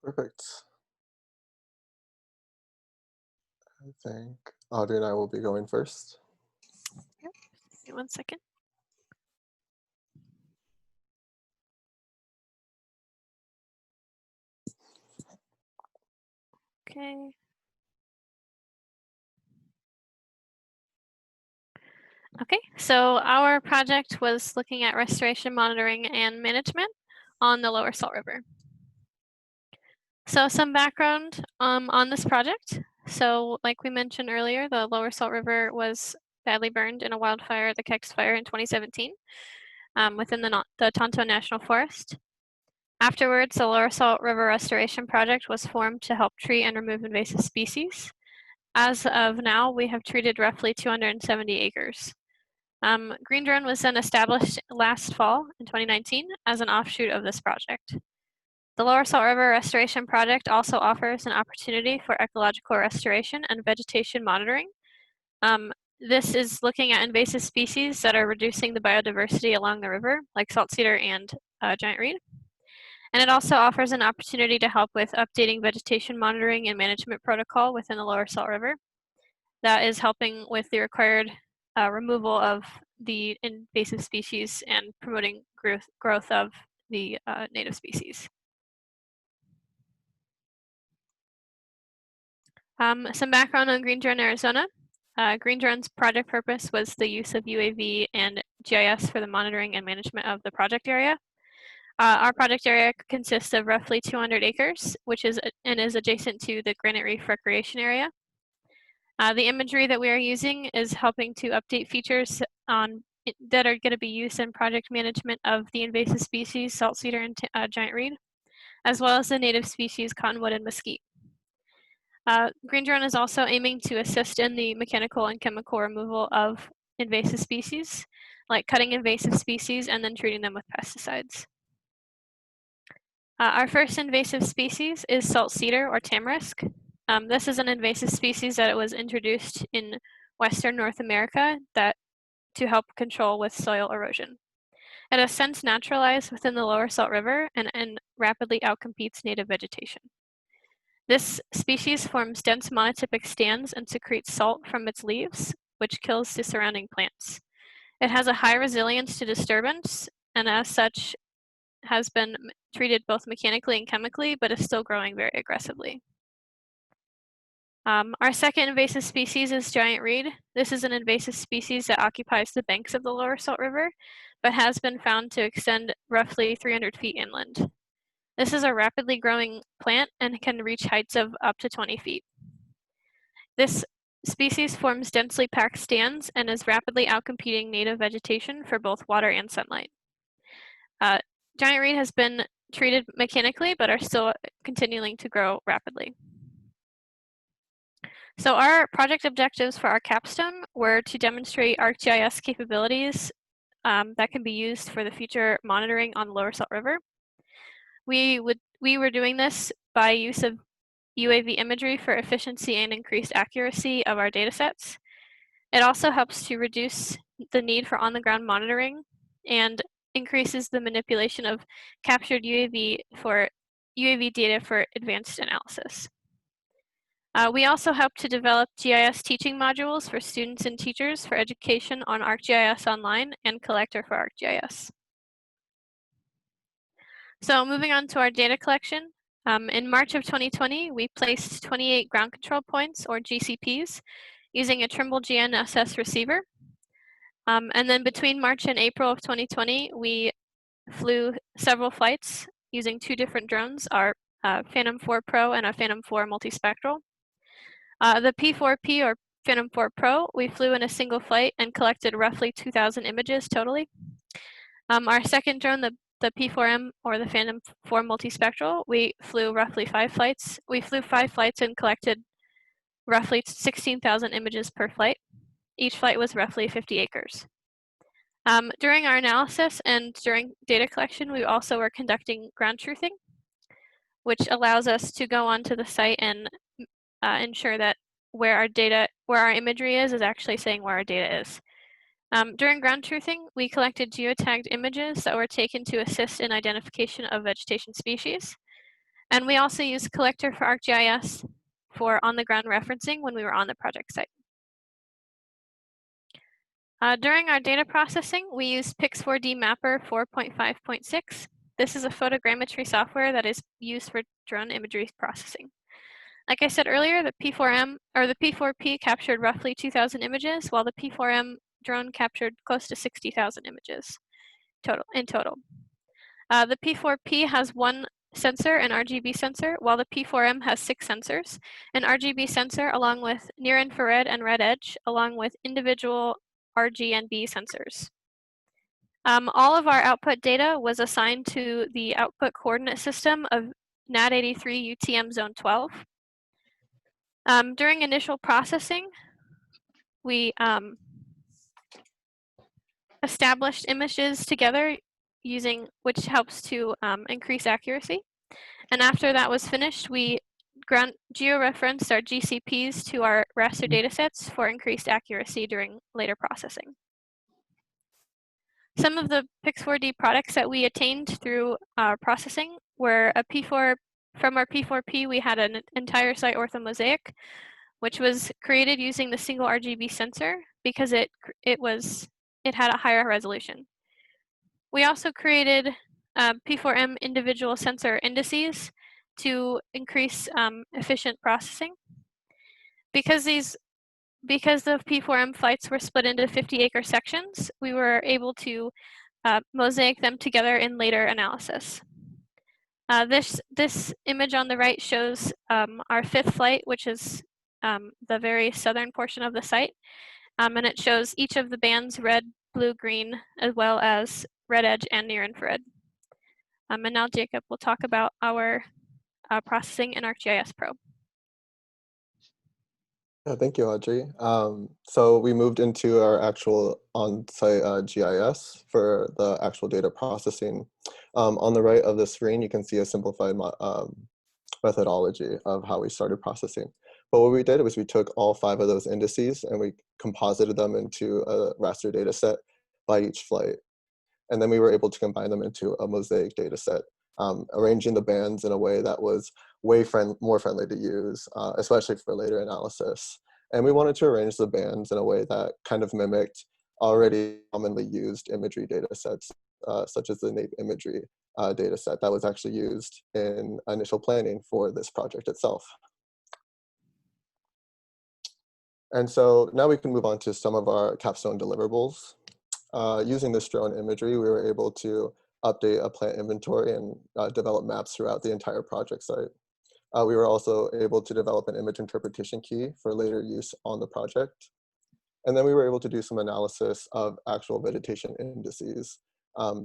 Perfect. I think Audrey and I will be going first. Yep. Give me 1 second. Okay. Okay, so our project was looking at restoration monitoring and management on the Lower Salt River. So some background on this project. So like we mentioned earlier, the Lower Salt River was badly burned in a wildfire, the Kex Fire in 2017, within the Tonto National Forest. Afterwards, the Lower Salt River Restoration Project was formed to help treat and remove invasive species. As of now, we have treated roughly 270 acres. Green Drone was then established last fall in 2019 as an offshoot of this project. The Lower Salt River Restoration Project also offers an opportunity for ecological restoration and vegetation monitoring. This is looking at invasive species that are reducing the biodiversity along the river, like salt cedar and giant reed. And it also offers an opportunity to help with updating vegetation monitoring and management protocol within the Lower Salt River. That is helping with the required removal of the invasive species and promoting growth of the native species. Some background on Green Drone Arizona. Green Drone's project purpose was the use of UAV and GIS for the monitoring and management of the project area. Our project area consists of roughly 200 acres, which is adjacent to the Granite Reef Recreation Area. The imagery that we are using is helping to update features that are going to be used in project management of the invasive species, salt cedar and giant reed, as well as the native species, cottonwood and mesquite. Green Drone is also aiming to assist in the mechanical and chemical removal of invasive species, like cutting invasive species and then treating them with pesticides. Our first invasive species is salt cedar or tamarisk. This is an invasive species that was introduced in Western North America to help control with soil erosion. It has since naturalized within the Lower Salt River and rapidly outcompetes native vegetation. This species forms dense monotypic stands and secretes salt from its leaves, which kills the surrounding plants. It has a high resilience to disturbance, and as such has been treated both mechanically and chemically, but is still growing very aggressively. Our second invasive species is giant reed. This is an invasive species that occupies the banks of the Lower Salt River, but has been found to extend roughly 300 feet inland. This is a rapidly growing plant and can reach heights of up to 20 feet. This species forms densely packed stands and is rapidly outcompeting native vegetation for both water and sunlight. Giant reed has been treated mechanically, but are still continuing to grow rapidly. So our project objectives for our capstone were to demonstrate ArcGIS capabilities that can be used for the future monitoring on the Lower Salt River. We were doing this by use of UAV imagery for efficiency and increased accuracy of our data sets. It also helps to reduce the need for on-the-ground monitoring and increases the manipulation of captured UAV data for advanced analysis. We also help to develop GIS teaching modules for students and teachers for education on ArcGIS Online and Collector for ArcGIS. So moving on to our data collection, in March of 2020, we placed 28 ground control points, or GCPs, using a Trimble GNSS receiver. And then between March and April of 2020, we flew several flights using two different drones, our Phantom 4 Pro and a Phantom 4 multispectral. The P4P, or Phantom 4 Pro, we flew in a single flight and collected roughly 2,000 images totally. Our second drone, the P4M, or the Phantom 4 multispectral, we flew roughly 5 flights. We flew 5 flights and collected roughly 16,000 images per flight. Each flight was roughly 50 acres. During our analysis and during data collection, we also were conducting ground truthing, which allows us to go onto the site and ensure that where our imagery is actually saying where our data is. During ground truthing, we collected geotagged images that were taken to assist in identification of vegetation species. And we also used Collector for ArcGIS for on-the-ground referencing when we were on the project site. During our data processing, we used Pix4D Mapper 4.5.6. This is a photogrammetry software that is used for drone imagery processing. Like I said earlier, the P4M or the P4P captured roughly 2,000 images, while the P4M drone captured close to 60,000 images in total. The P4P has one sensor, an RGB sensor, while the P4M has 6 sensors, an RGB sensor along with near-infrared and red edge, along with individual RG and B sensors. All of our output data was assigned to the output coordinate system of NAD83 UTM Zone 12. During initial processing, we established images together which helps to increase accuracy. And after that was finished, we georeferenced our GCPs to our raster datasets for increased accuracy during later processing. Some of the Pix4D products that we attained through processing were from our P4P, we had an entire site orthomosaic, which was created using the single RGB sensor because it had a higher resolution. We also created P4M individual sensor indices to increase efficient processing. Because the P4M flights were split into 50-acre sections, we were able to mosaic them together in later analysis. This image on the right shows our 5th flight, which is the very southern portion of the site. And it shows each of the bands, red, blue, green, as well as red edge and near infrared. And now Jacob will talk about our processing in ArcGIS Pro. Thank you, Audrey. So we moved into our actual on-site GIS for the actual data processing. On the right of the screen, you can see a simplified methodology of how we started processing. But what we did was we took all 5 of those indices and we composited them into a raster data set by each flight. And then we were able to combine them into a mosaic data set, arranging the bands in a way that was way more friendly to use, especially for later analysis. And we wanted to arrange the bands in a way that kind of mimicked already commonly used imagery data sets, such as the nape imagery data set that was actually used in initial planning for this project itself. And so now we can move on to some of our capstone deliverables. Using this drone imagery, we were able to update a plant inventory and develop maps throughout the entire project site. We were also able to develop an image interpretation key for later use on the project. And then we were able to do some analysis of actual vegetation indices.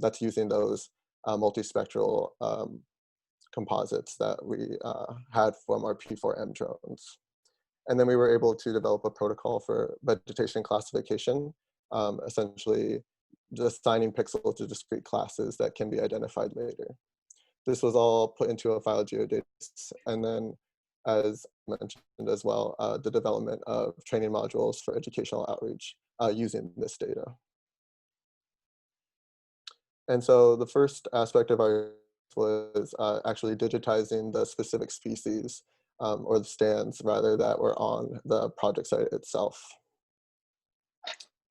That's using those multispectral composites that we had from our P4M drones. And then we were able to develop a protocol for vegetation classification, essentially just assigning pixels to discrete classes that can be identified later. This was all put into a file geodata, and then, as mentioned as well, the development of training modules for educational outreach using this data. And so the first aspect of our was actually digitizing the specific species or the stands rather that were on the project site itself.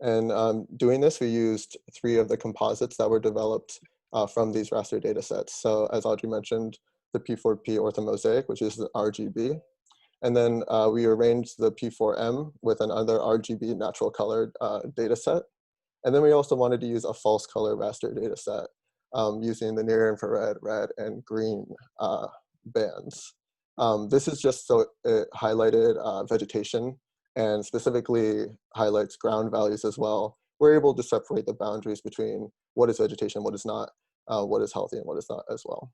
And doing this, we used 3 of the composites that were developed from these raster data sets. So as Audrey mentioned, the P4P orthomosaic, which is the RGB. And then we arranged the P4M with another RGB natural colored data set. And then we also wanted to use a false color raster data set using the near infrared, red, and green bands. This is just so it highlighted vegetation and specifically highlights ground values as well. We're able to separate the boundaries between what is vegetation, what is not, what is healthy and what is not as well.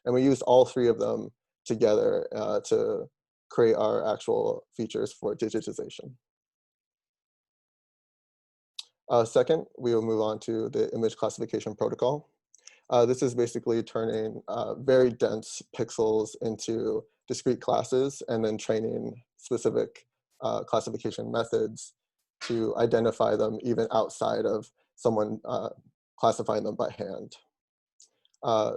And we used all 3 of them together to create our actual features for digitization. Second, we will move on to the image classification protocol. This is basically turning very dense pixels into discrete classes and then training specific classification methods to identify them even outside of someone classifying them by hand.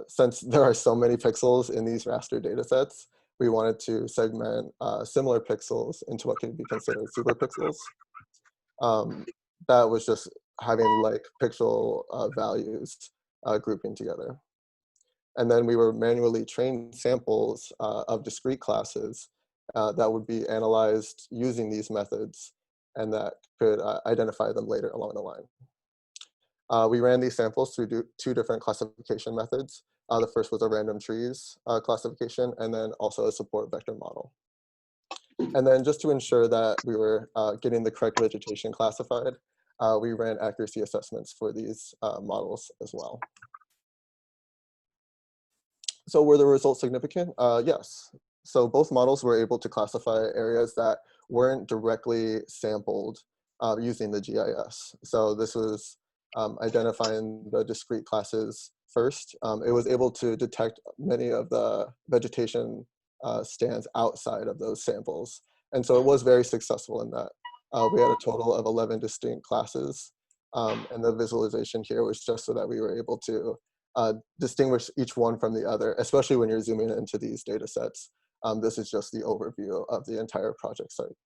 Since there are so many pixels in these raster data sets, we wanted to segment similar pixels into what can be considered superpixels. That was just having like pixel values grouping together. And then we were manually training samples of discrete classes that would be analyzed using these methods and that could identify them later along the line. We ran these samples through two different classification methods. The first was a random trees classification, and then also a support vector model. And then just to ensure that we were getting the correct vegetation classified, we ran accuracy assessments for these models as well. So were the results significant? Yes. So both models were able to classify areas that weren't directly sampled using the GIS. So this was identifying the discrete classes first. It was able to detect many of the vegetation stands outside of those samples. And so it was very successful in that. We had a total of 11 distinct classes. And the visualization here was just so that we were able to distinguish each one from the other, especially when you're zooming into these data sets. This is just the overview of the entire project site.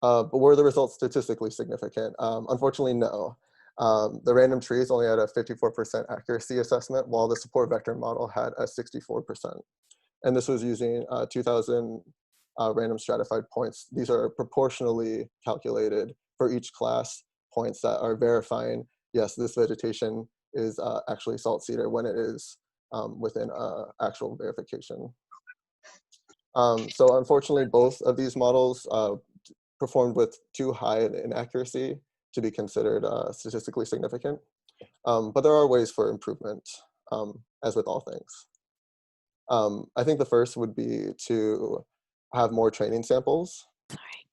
But were the results statistically significant? Unfortunately, no. The random trees only had a 54% accuracy assessment, while the support vector model had a 64%. And this was using 2,000 random stratified points. These are proportionally calculated for each class points that are verifying, yes, this vegetation is actually salt cedar when it is within actual verification. So unfortunately, both of these models performed with too high an inaccuracy to be considered statistically significant. But there are ways for improvement, as with all things. I think the first would be to have more training samples.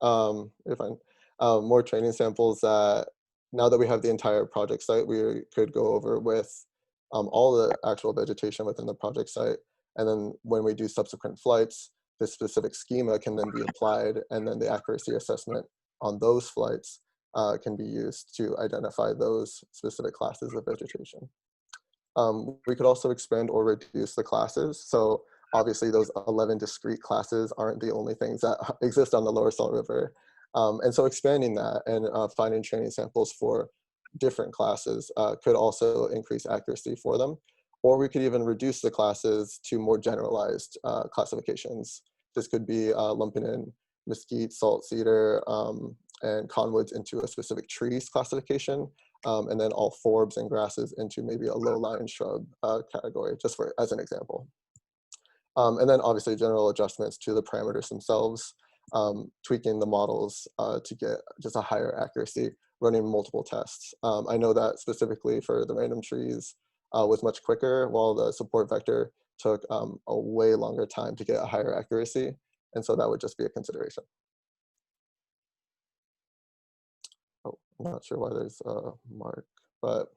More training samples that now that we have the entire project site, we could go over with all the actual vegetation within the project site. And then when we do subsequent flights, this specific schema can then be applied, and then the accuracy assessment on those flights can be used to identify those specific classes of vegetation. We could also expand or reduce the classes. So obviously those 11 discrete classes aren't the only things that exist on the lower Salt River. And so expanding that and finding training samples for different classes could also increase accuracy for them. Or we could even reduce the classes to more generalized classifications. This could be lumping in mesquite, salt cedar, and cottonwoods into a specific trees classification, and then all forbs and grasses into maybe a low-lying shrub category, just as an example. And then obviously general adjustments to the parameters themselves, tweaking the models to get just a higher accuracy, running multiple tests. I know that specifically for the random trees was much quicker, while the support vector took a way longer time to get a higher accuracy. And so that would just be a consideration. Oh, I'm not sure why there's a mark, but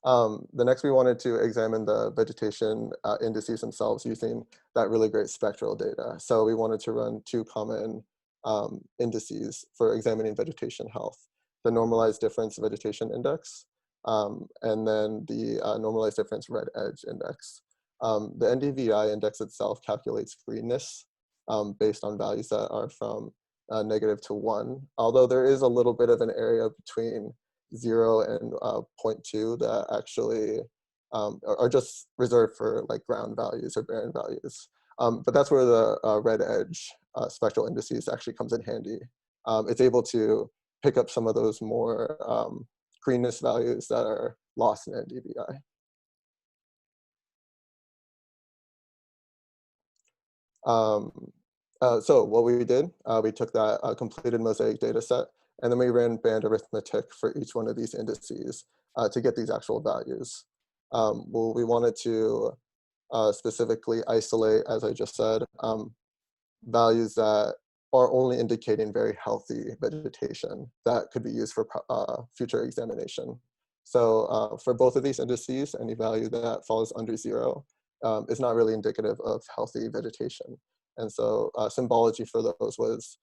the next we wanted to examine the vegetation indices themselves using that really great spectral data. So we wanted to run two common indices for examining vegetation health: the normalized difference vegetation index, and then the normalized difference red edge index. The NDVI index itself calculates greenness based on values that are from -1, although there is a little bit of an area between 0 and 0.2 that actually are just reserved for like ground values or barren values. But that's where the red edge spectral indices actually comes in handy. It's able to pick up some of those more greenness values that are lost in NDVI. So what we did, we took that completed mosaic data set, and then we ran band arithmetic for each one of these indices to get these actual values. Well, we wanted to specifically isolate, as I just said, values that are only indicating very healthy vegetation that could be used for future examination. So for both of these indices, any value that falls under 0 is not really indicative of healthy vegetation. And so symbology for those was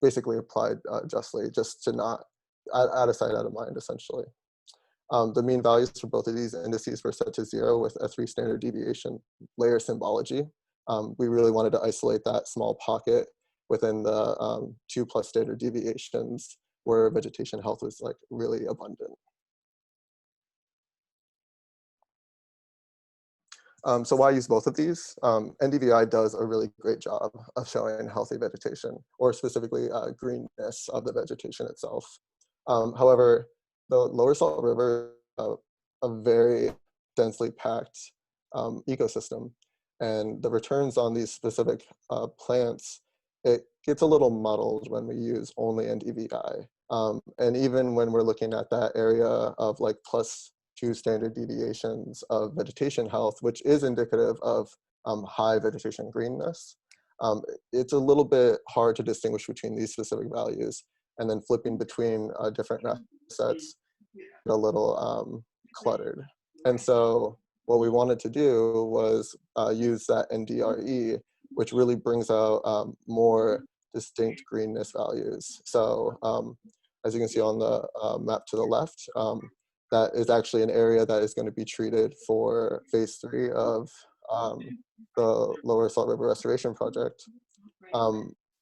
basically applied justly, just to not out of sight, out of mind, essentially. The mean values for both of these indices were set to 0 with a 3 standard deviation layer symbology. We really wanted to isolate that small pocket within the 2+ standard deviations where vegetation health was like really abundant. So why use both of these? NDVI does a really great job of showing healthy vegetation, or specifically greenness of the vegetation itself. However, the lower Salt River is a very densely packed ecosystem, and the returns on these specific plants, it gets a little muddled when we use only NDVI. And even when we're looking at that area of like +2 standard deviations of vegetation health, which is indicative of high vegetation greenness, it's a little bit hard to distinguish between these specific values, and then flipping between different sets a little cluttered. And so what we wanted to do was use that NDRE, which really brings out more distinct greenness values. So as you can see on the map to the left, that is actually an area that is going to be treated for phase 3 of the Lower Salt River Restoration Project.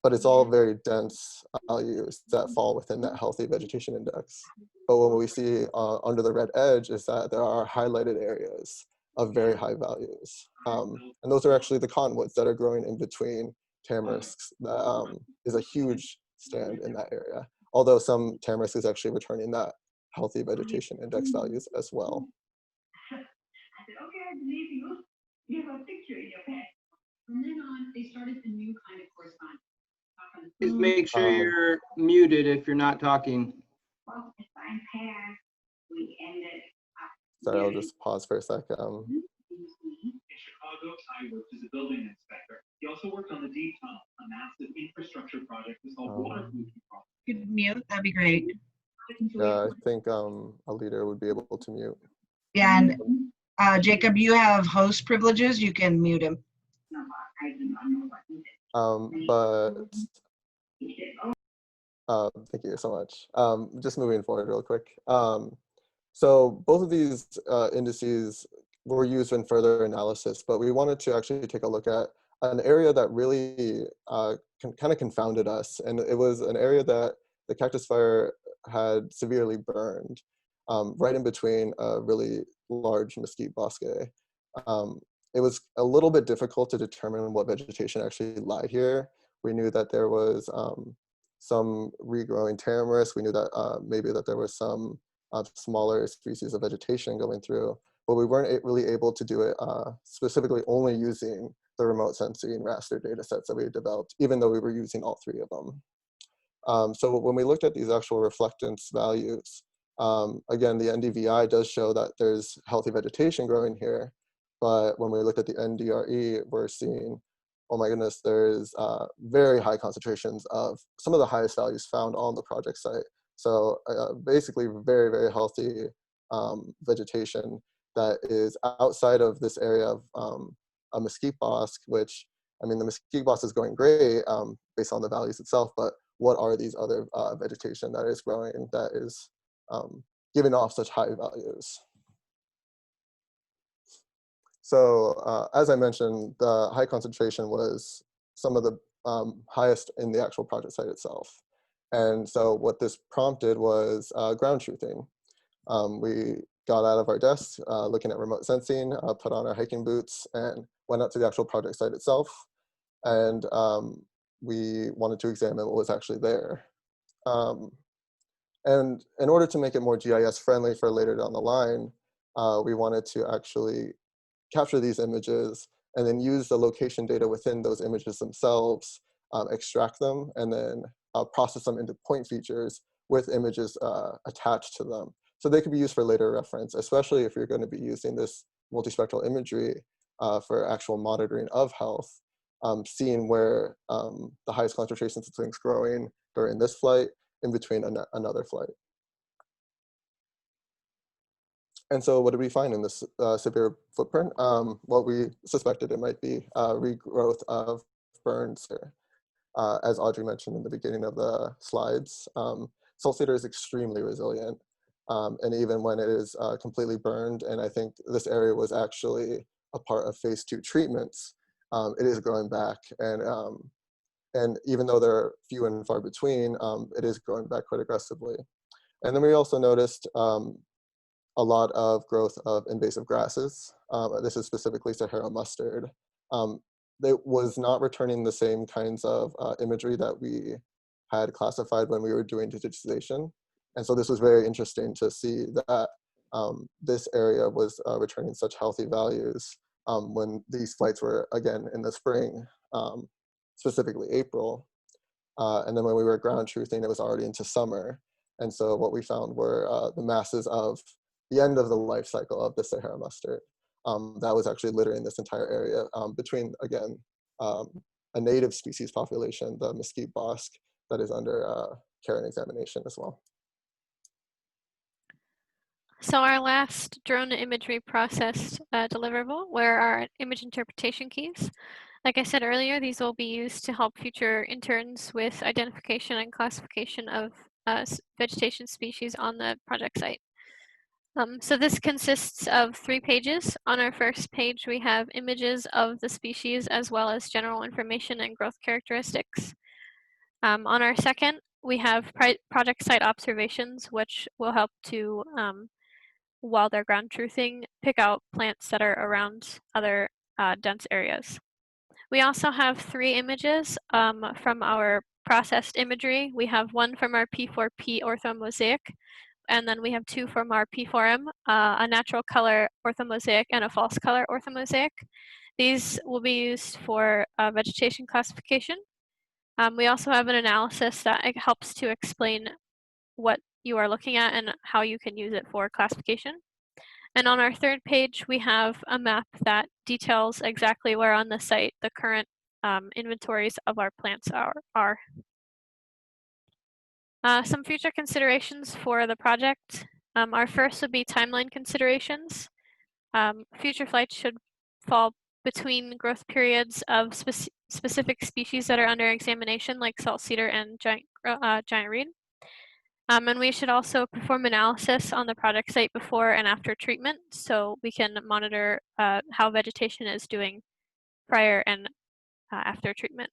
But it's all very dense values that fall within that healthy vegetation index. But what we see under the red edge is that there are highlighted areas of very high values. And those are actually the cottonwoods that are growing in between tamarisks. That is a huge stand in that area. Although some tamarisk is actually returning that healthy vegetation index values as well. I said, okay, I believe you. You have a picture in your pen. From then on, they started a new kind of correspondence. Please make sure you're muted if you're not talking. Well, if I pass, we ended up. Sorry, I'll just pause for a second. In Chicago, Ty worked as a building inspector. He also worked on the deep tunnel, a massive infrastructure project to solve water pollution problems. Could mute, that'd be great. Yeah, I think a leader would be able to mute. Yeah, and Jacob, you have host privileges. You can mute him. But thank you so much. Just moving forward real quick. So both of these indices were used in further analysis, but we wanted to actually take a look at an area that really kind of confounded us. And it was an area that the cactus fire had severely burned, right in between a really large mesquite bosque. It was a little bit difficult to determine what vegetation actually lie here. We knew that there was some regrowing tamarisk. We knew that maybe that there was some smaller species of vegetation going through, but we weren't really able to do it specifically only using the remote sensing raster data sets that we had developed, even though we were using all 3 of them. So when we looked at these actual reflectance values, again, the NDVI does show that there's healthy vegetation growing here, but when we looked at the NDRE, we're seeing, oh my goodness, there's very high concentrations of some of the highest values found on the project site. So basically very, very healthy vegetation that is outside of this area of a mesquite bosque, which, I mean, the mesquite bosque is going great based on the values itself, but what are these other vegetation that is growing that is giving off such high values? So as I mentioned, the high concentration was some of the highest in the actual project site itself. And so what this prompted was ground truthing. We got out of our desks, looking at remote sensing, put on our hiking boots, and went out to the actual project site itself. And we wanted to examine what was actually there. And in order to make it more GIS friendly for later down the line, we wanted to actually capture these images and then use the location data within those images themselves, extract them, and then process them into point features with images attached to them. So they could be used for later reference, especially if you're going to be using this multispectral imagery for actual monitoring of health, seeing where the highest concentrations of things growing during this flight in between another flight. And so what did we find in this severe footprint? Well, we suspected it might be regrowth of burns here. As Audrey mentioned in the beginning of the slides, salt cedar is extremely resilient. and even when it is completely burned, and I think this area was actually a part of phase 2 treatments, it is growing back. And even though they're few and far between, it is growing back quite aggressively. And then we also noticed a lot of growth of invasive grasses. This is specifically Sahara mustard. It was not returning the same kinds of imagery that we had classified when we were doing digitization. And so this was very interesting to see that this area was returning such healthy values when these flights were, again, in the spring, specifically April. And then when we were ground truthing, it was already into summer. And so what we found were the masses of the end of the life cycle of the Sahara mustard. That was actually littering this entire area between, again, a native species population, the mesquite bosque, that is under care and examination as well. So our last drone imagery processed deliverable were our image interpretation keys. Like I said earlier, these will be used to help future interns with identification and classification of vegetation species on the project site. So this consists of 3 pages. On our first page, we have images of the species as well as general information and growth characteristics. On our second, we have project site observations, which will help to, while they're ground truthing, pick out plants that are around other dense areas. We also have 3 images from our processed imagery. We have 1 from our P4P orthomosaic, and then we have 2 from our P4M, a natural color orthomosaic and a false color orthomosaic. These will be used for vegetation classification. We also have an analysis that helps to explain what you are looking at and how you can use it for classification. And on our third page, we have a map that details exactly where on the site the current inventories of our plants are. Some future considerations for the project. Our first would be timeline considerations. Future flights should fall between growth periods of specific species that are under examination, like salt cedar and giant reed. And we should also perform analysis on the project site before and after treatment, so we can monitor how vegetation is doing prior and after treatment.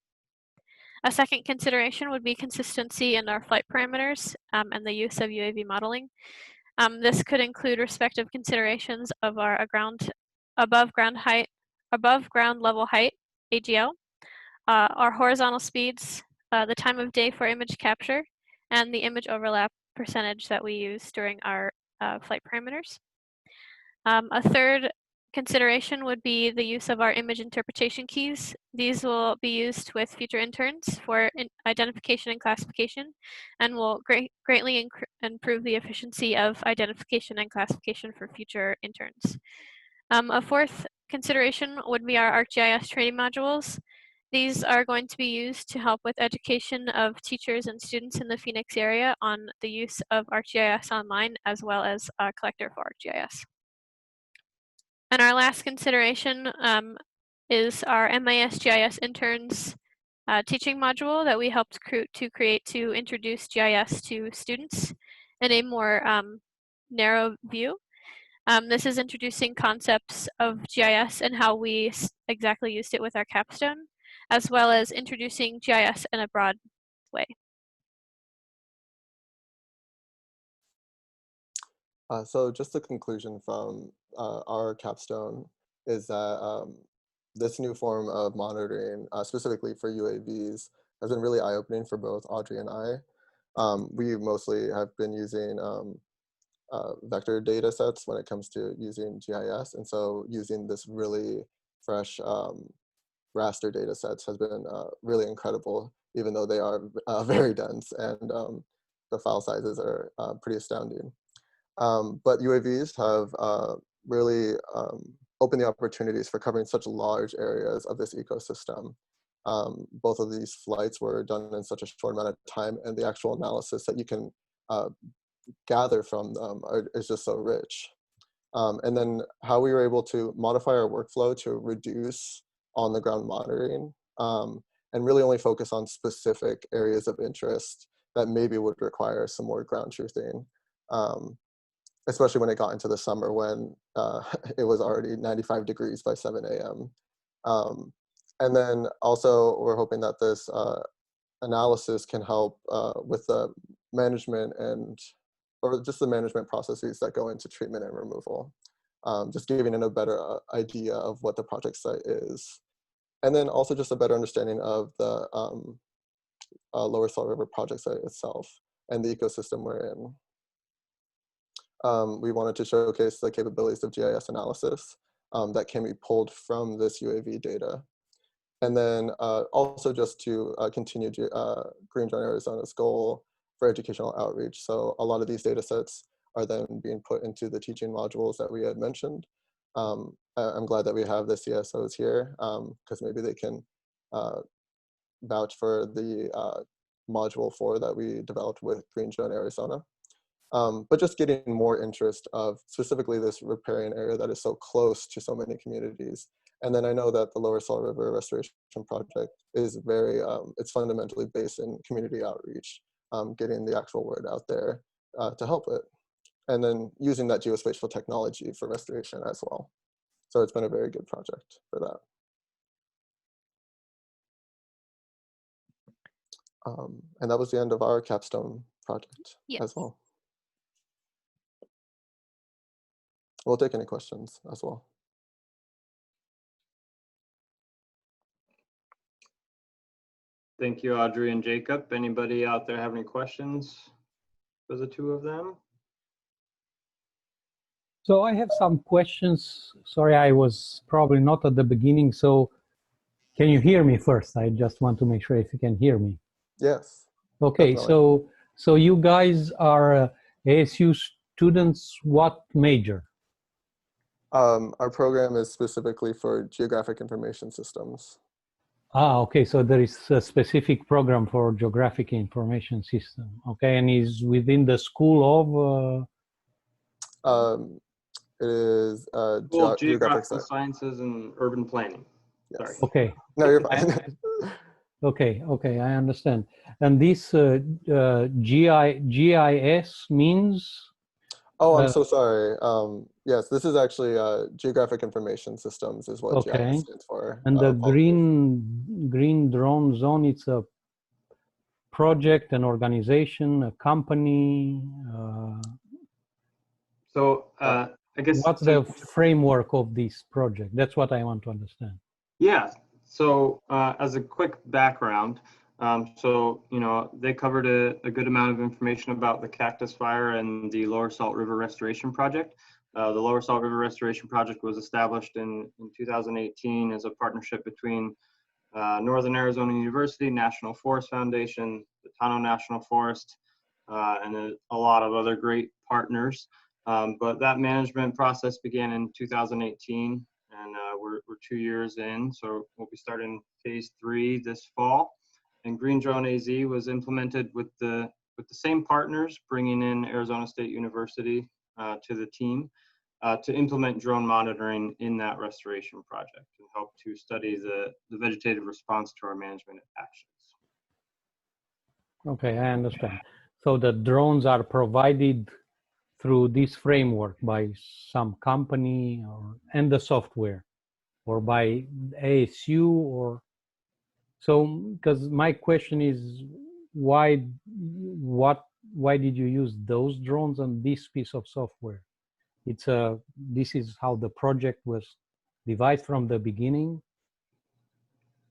A second consideration would be consistency in our flight parameters and the use of UAV modeling. This could include respective considerations of our above ground level height, AGL, our horizontal speeds, the time of day for image capture, and the image overlap percentage that we use during our flight parameters. A third consideration would be the use of our image interpretation keys. These will be used with future interns for identification and classification, and will greatly improve the efficiency of identification and classification for future interns. A fourth consideration would be our ArcGIS training modules. These are going to be used to help with education of teachers and students in the Phoenix area on the use of ArcGIS online, as well as a collector for ArcGIS. And our last consideration is our MAS-GIS interns teaching module that we helped create to introduce GIS to students in a more narrow view. This is introducing concepts of GIS and how we exactly used it with our capstone, as well as introducing GIS in a broad way. So just the conclusion from our capstone is that this new form of monitoring, specifically for UAVs, has been really eye-opening for both Audrey and I. We mostly have been using vector data sets when it comes to using GIS, and so using this really fresh raster data sets has been really incredible, even though they are very dense, and the file sizes are pretty astounding. But UAVs have really opened the opportunities for covering such large areas of this ecosystem. Both of these flights were done in such a short amount of time, and the actual analysis that you can gather from them is just so rich. And then how we were able to modify our workflow to reduce on-the-ground monitoring and really only focus on specific areas of interest that maybe would require some more ground truthing. especially when it got into the summer when it was already 95 degrees by 7 a.m. And then also we're hoping that this analysis can help with the management or just the management processes that go into treatment and removal. Just giving it a better idea of what the project site is. And then also just a better understanding of the Lower Salt River project site itself and the ecosystem we're in. We wanted to showcase the capabilities of GIS analysis that can be pulled from this UAV data. And then also just to continue Green Drone Arizona's goal for educational outreach. So a lot of these data sets are then being put into the teaching modules that we had mentioned. I'm glad that we have the CSOs here because maybe they can vouch for the module 4 that we developed with Green Drone Arizona. But just getting more interest of specifically this riparian area that is so close to so many communities. And then I know that the Lower Salt River Restoration Project is very, it's fundamentally based in community outreach, getting the actual word out there to help it. And then using that geospatial technology for restoration as well. So it's been a very good project for that. And that was the end of our capstone project as well. We'll take any questions as well. Thank you, Audrey and Jacob. Anybody out there have any questions for the two of them? So I have some questions. Sorry, I was probably not at the beginning. So can you hear me first? I just want to make sure if you can hear me. Yes. Okay, definitely. so you guys are ASU students, what major? Our program is specifically for geographic information systems. Ah, okay, so there is a specific program for geographic information system. Okay, and is within the School of? It is School of geographic Geographical Sciences and Urban Planning. Yes. Sorry. Okay. No, you're fine. Okay, I understand. And this GIS means? Oh, I'm so sorry. Yes, this is actually geographic information systems is what GIS stands for. And the green drone zone, it's a project, an organization, a company. So I guess what's the framework of this project? That's what I want to understand. Yeah. So as a quick background, so they covered a good amount of information about the Cactus Fire and the Lower Salt River Restoration Project. The Lower Salt River Restoration Project was established in 2018 as a partnership between Northern Arizona University, National Forest Foundation, the Tano National Forest, and a lot of other great partners. But that management process began in 2018, and we're 2 years in, so we'll be starting phase 3 this fall. And Green Drone AZ was implemented with the same partners, bringing in Arizona State University to the team to implement drone monitoring in that restoration project and help to study the vegetative response to our management actions. Okay, I understand. So the drones are provided through this framework by some company and the software, or by ASU, or so? Because my question is, why did you use those drones on this piece of software? This is how the project was devised from the beginning.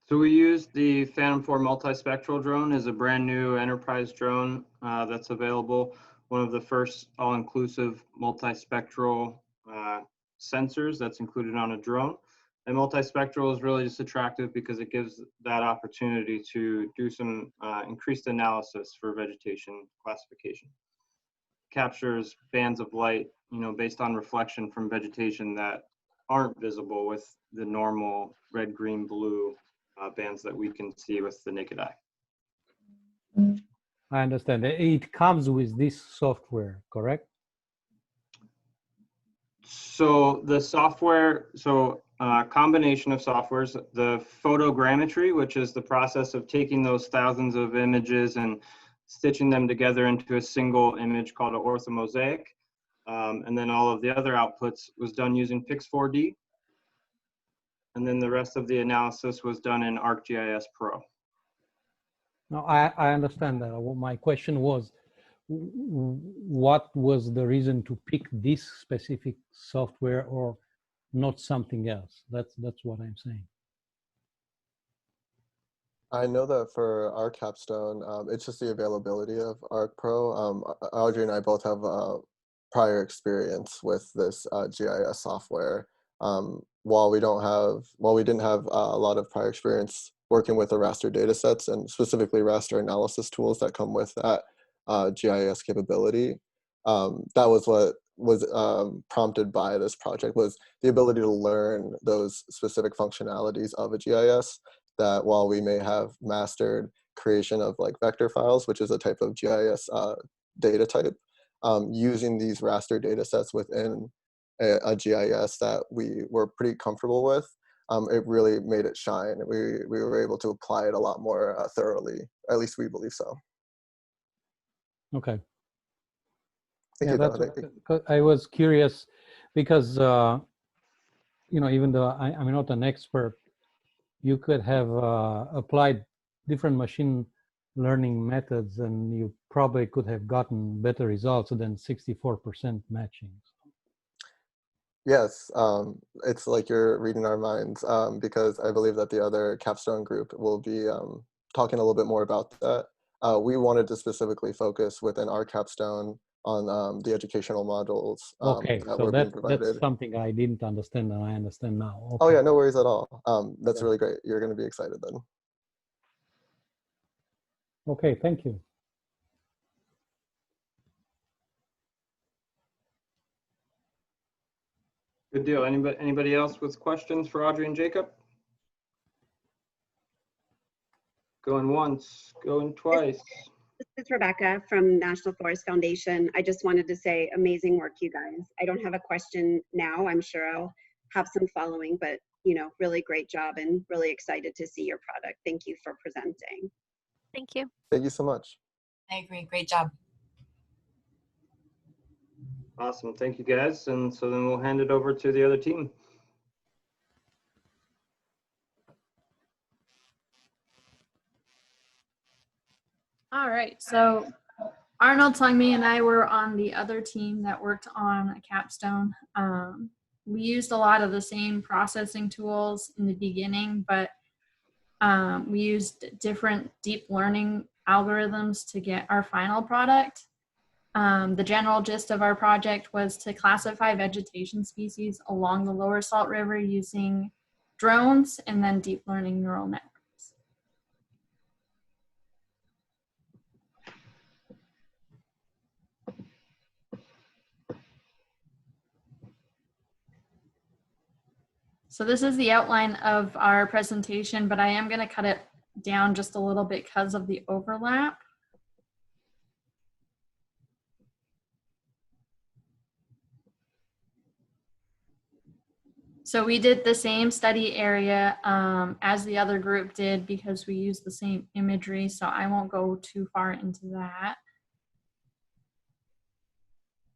So we used the Phantom 4 multispectral drone as a brand new enterprise drone that's available. One of the first all-inclusive multispectral sensors that's included on a drone. And multispectral is really just attractive because it gives that opportunity to do some increased analysis for vegetation classification. Captures bands of light, based on reflection from vegetation that aren't visible with the normal red, green, blue bands that we can see with the naked eye. I understand. It comes with this software, correct? So the software, combination of softwares, the photogrammetry, which is the process of taking those thousands of images and stitching them together into a single image called an orthomosaic. And then all of the other outputs was done using Pix4D. And then the rest of the analysis was done in ArcGIS Pro. No, I understand that. My question was, what was the reason to pick this specific software or not something else? That's what I'm saying. I know that for our capstone, it's just the availability of ArcPro. Audrey and I both have prior experience with this GIS software. While we didn't have a lot of prior experience working with the raster data sets and specifically raster analysis tools that come with that GIS capability, that was what was prompted by this project, was the ability to learn those specific functionalities of a GIS that while we may have mastered creation of like vector files, which is a type of GIS data type, using these raster data sets within a GIS that we were pretty comfortable with, it really made it shine. We were able to apply it a lot more thoroughly, at least we believe so. Okay. Thank Yeah, you. I was curious because, you know, even though I'm not an expert, you could have applied different machine learning methods and you probably could have gotten better results than 64% matching. Yes, it's like you're reading our minds, because I believe that the other capstone group will be talking a little bit more about that. We wanted to specifically focus within our capstone on the educational modules Okay, that so were being provided. that's something I didn't understand and I understand now. Okay. Oh yeah, no worries at all. That's Okay. really great. You're going to be excited then. Okay, thank you. Good deal. Anybody else with questions for Audrey and Jacob? Going once, going twice. This is Rebecca from National Forest Foundation. I just wanted to say amazing work, you guys. I don't have a question now. I'm sure I'll have some following, but you know, really great job and really excited to see your product. Thank you for presenting. Thank you. Thank you so much. I agree. Great job. Awesome. Thank you, guys. And so then we'll hand it over to the other team. All right, so Arnold, Sungmi, and I were on the other team that worked on a capstone. We used a lot of the same processing tools in the beginning, but we used different deep learning algorithms to get our final product. The general gist of our project was to classify vegetation species along the lower Salt River using drones and then deep learning neural networks. So this is the outline of our presentation, but I am going to cut it down just a little bit because of the overlap. So we did the same study area as the other group did because we used the same imagery, so I won't go too far into that.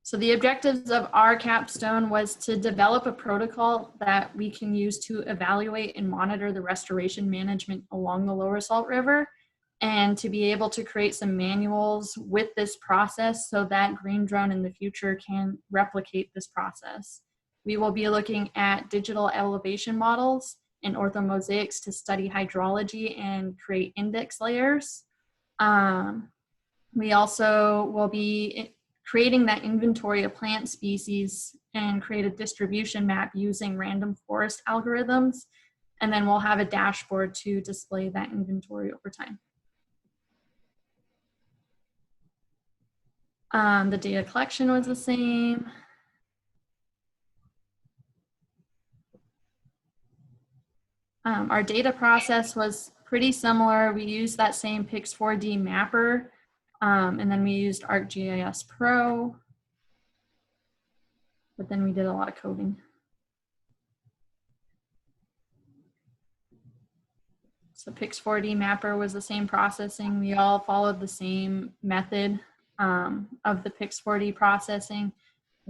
So the objectives of our capstone was to develop a protocol that we can use to evaluate and monitor the restoration management along the lower Salt River, and to be able to create some manuals with this process so that Green Drone in the future can replicate this process. We will be looking at digital elevation models and orthomosaics to study hydrology and create index layers. We also will be creating that inventory of plant species and create a distribution map using random forest algorithms. And then we'll have a dashboard to display that inventory over time. The data collection was the same. Our data process was pretty similar. We used that same Pix4D mapper, and then we used ArcGIS Pro, but then we did a lot of coding. So Pix4D mapper was the same processing. We all followed the same method of the Pix4D processing.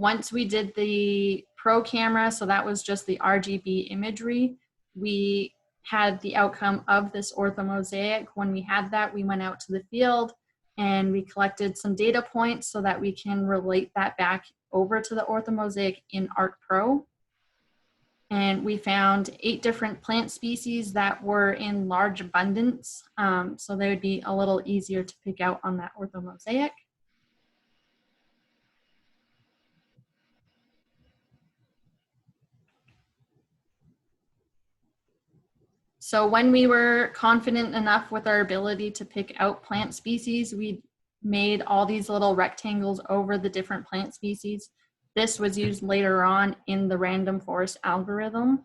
once we did the pro camera, so that was just the RGB imagery, we had the outcome of this orthomosaic. When we had that, we went out to the field and we collected some data points so that we can relate that back over to the orthomosaic in ArcPro. And we found 8 different plant species that were in large abundance, so they would be a little easier to pick out on that orthomosaic. So when we were confident enough with our ability to pick out plant species, we made all these little rectangles over the different plant species. This was used later on in the random forest algorithm.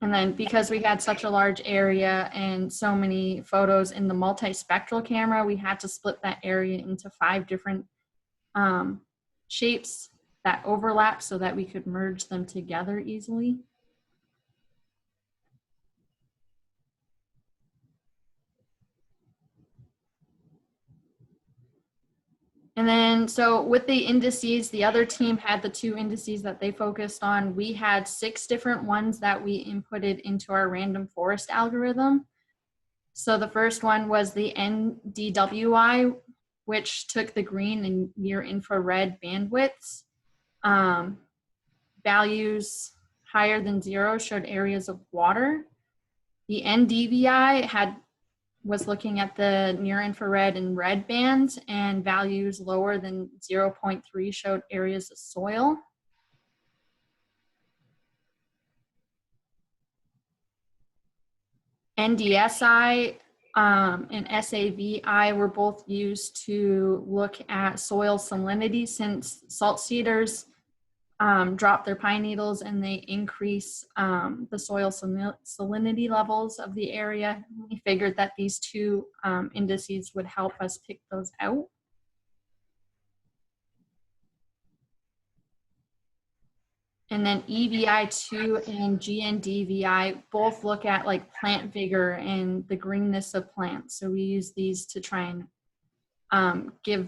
And then because we had such a large area and so many photos in the multispectral camera, we had to split that area into 5 different shapes that overlap so that we could merge them together easily. And then, so with the indices, the other team had the 2 indices that they focused on. We had 6 different ones that we inputted into our random forest algorithm. So the first one was the NDWI, which took the green and near infrared bandwidths. Values higher than 0 showed areas of water. The NDVI was looking at the near infrared and red bands, and values lower than 0.3 showed areas of soil. NDSI and SAVI were both used to look at soil salinity, since salt cedars drop their pine needles and they increase the soil salinity levels of the area. We figured that these 2 indices would help us pick those out. And then EVI2 and GNDVI both look at like plant vigor and the greenness of plants. So we use these to try and give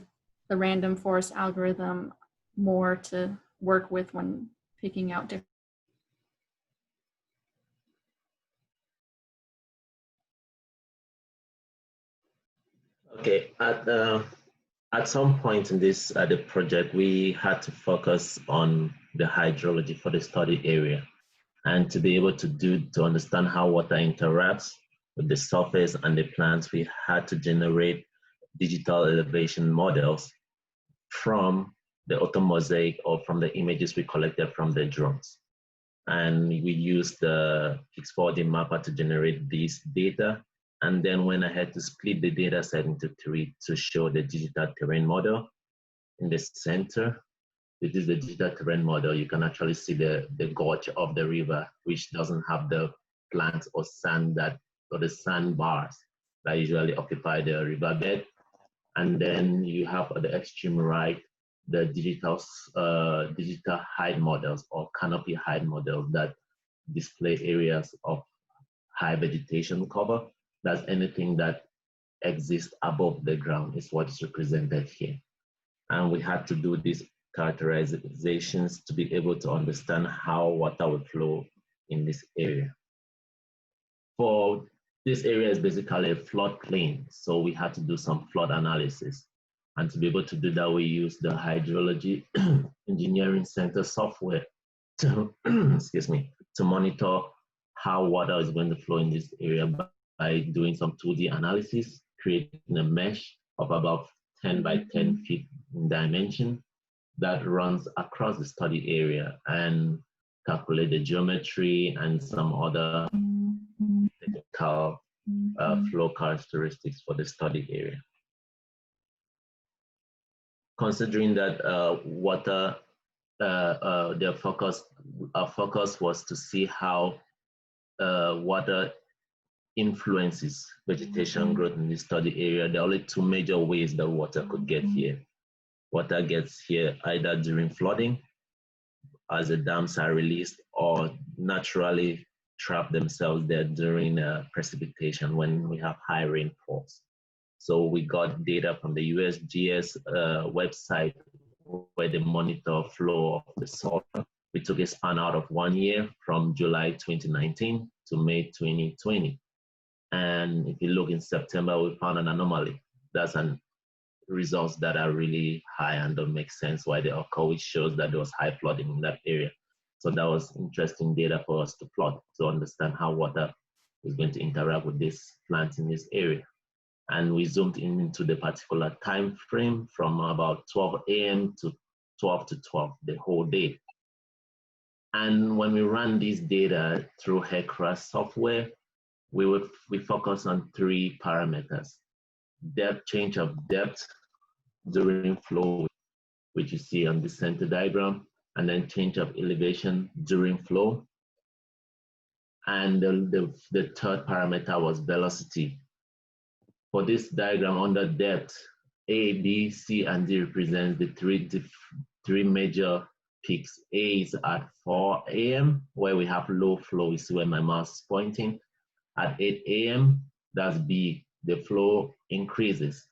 the random forest algorithm more to work with when picking out different. Okay, at some point in this the project, we had to focus on the hydrology for the study area, and to be able to understand how water interacts with the surface and the plants, we had to generate digital elevation models from the orthomosaic or from the images we collected from the drones. And we used the Pix4D mapper to generate this data, and then went ahead to split the data set into 3 to show the digital terrain model. In the center, this is the digital terrain model. You can actually see the gorge of the river, which doesn't have the plants or sand or the sandbars that usually occupy the riverbed. And then you have at the extreme right, the digital height models or canopy height models that display areas of high vegetation cover. That's anything that exists above the ground is what is represented here. And we had to do these characterizations to be able to understand how water would flow in this area. For this area is basically a floodplain, so we had to do some flood analysis. And to be able to do that, we used the Hydrology Engineering Center software to, excuse me, to monitor how water is going to flow in this area by doing some 2D analysis, creating a mesh of about 10 by 10 feet in dimension that runs across the study area and calculate the geometry and some other technical flow characteristics for the study area. Considering that our focus was to see how water influences vegetation growth in the study area. There are only 2 major ways that water could get here. Water gets here either during flooding, as the dams are released, or naturally trap themselves there during precipitation when we have high rainfalls. So we got data from the USGS website where they monitor flow of the salt. We took a span out of 1 year from July 2019 to May 2020. And if you look in September, we found an anomaly. That's an results that are really high and don't make sense why they occur, which shows that there was high flooding in that area. So that was interesting data for us to plot to understand how water is going to interact with these plants in this area. And we zoomed in into the particular time frame from about 12 a.m. to 12 to 12, the whole day. And when we ran this data through HYDROLOGY software, we focus on 3 parameters: depth, change of depth during flow, which you see on the center diagram, and then change of elevation during flow. And the third parameter was velocity. For this diagram under depth, A, B, C, and D represents the three major peaks. A is at 4 a.m., where we have low flow. You see where my mouse is pointing. At 8 a.m., that's B, the flow increases.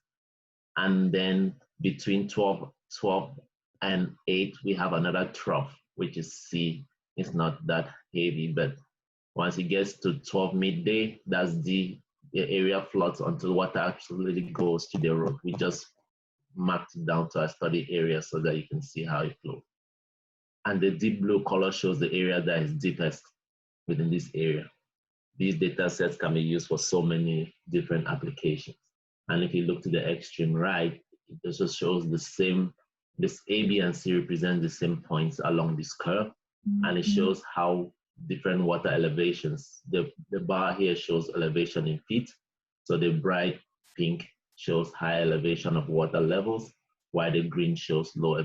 And then between 12 and 8, we have another trough, which is C. It's not that heavy, but once it gets to 12 midday, that's D. The area floods until water absolutely goes to the road. We just marked it down to our study area so that you can see how it flows. And the deep blue color shows the area that is deepest within this area. These data sets can be used for so many different applications. And if you look to the extreme right, it also shows the same, this A, B, and C represent the same points along this curve. And it shows how different water elevations. The bar here shows elevation in feet. So the bright pink shows high elevation of water levels, while the green shows low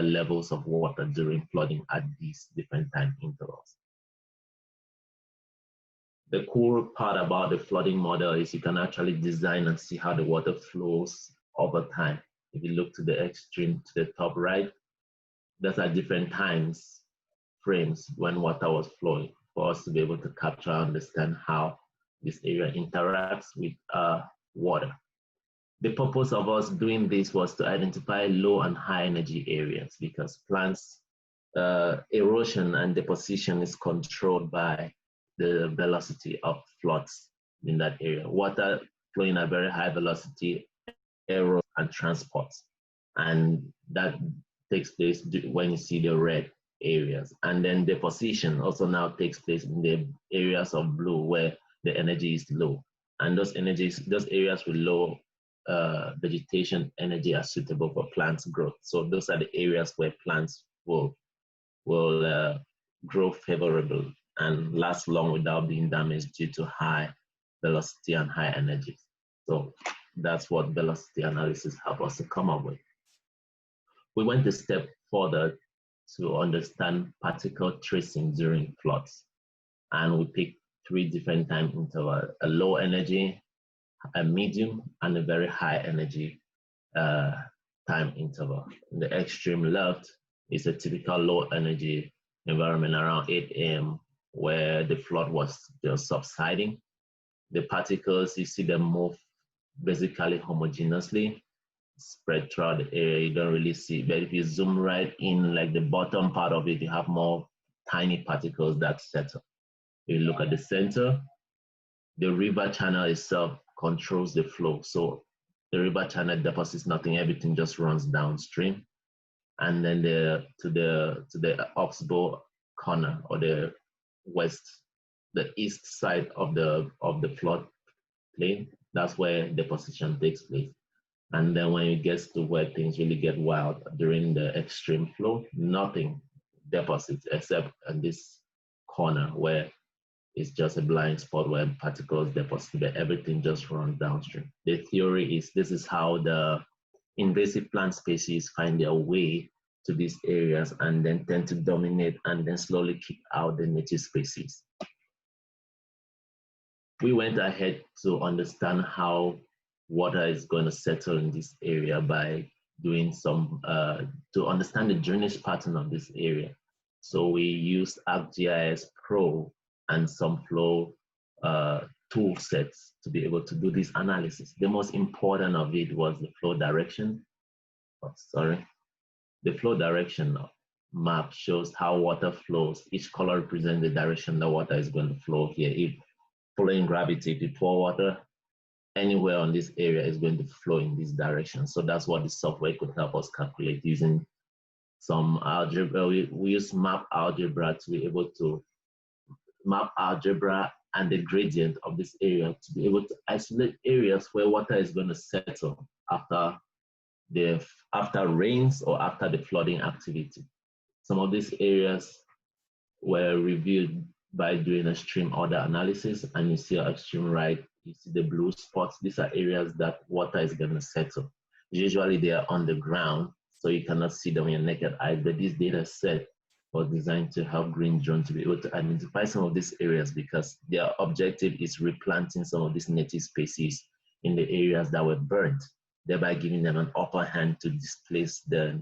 levels of water during flooding at these different time intervals. The cool part about the flooding model is you can actually design and see how the water flows over time. If you look to the extreme, to the top right, that's at different times frames when water was flowing for us to be able to capture and understand how this area interacts with water. The purpose of us doing this was to identify low and high energy areas because plants, erosion and deposition is controlled by the velocity of floods in that area. Water flowing at very high velocity erodes and transports. And that takes place when you see the red areas. And then deposition also now takes place in the areas of blue where the energy is low. And those areas with low vegetation energy are suitable for plants growth. So those are the areas where plants will grow favorable and last long without being damaged due to high velocity and high energy. So that's what velocity analysis help us to come up with. We went a step further to understand particle tracing during floods. And we picked 3 different time intervals: a low energy, a medium, and a very high energy time interval. In the extreme left is a typical low energy environment around 8 a.m. where the flood was just subsiding. The particles, you see them move basically homogeneously, spread throughout the area. You don't really see, but if you zoom right in, like the bottom part of it, you have more tiny particles that settle. You look at the center, the river channel itself controls the flow. So the river channel deposits nothing, everything just runs downstream. And then to the oxbow corner or the east side of the flood plain, that's where deposition takes place. And then when it gets to where things really get wild during the extreme flow, nothing deposits except in this corner where it's just a blind spot where particles deposit, but everything just runs downstream. The theory is this is how the invasive plant species find their way to these areas and then tend to dominate and then slowly kick out the native species. We went ahead to understand how water is going to settle in this area by doing some, to understand the drainage pattern of this area. So we used ArcGIS Pro and some flow tool sets to be able to do this analysis. The most important of it was the flow direction. Oh, sorry. The flow direction map shows how water flows. Each color represents the direction the water is going to flow here. If following gravity, if you pour water anywhere on this area, is going to flow in this direction. So that's what the software could help us calculate using some algebra. We use map algebra to be able to map algebra and the gradient of this area to be able to isolate areas where water is going to settle after rains or after the flooding activity. Some of these areas were reviewed by doing a stream order analysis, and you see extreme right, you see the blue spots. These are areas that water is going to settle. Usually they are on the ground, so you cannot see them with your naked eye, but this data set was designed to help Green Zone to be able to identify some of these areas because their objective is replanting some of these native species in the areas that were burnt, thereby giving them an upper hand to displace the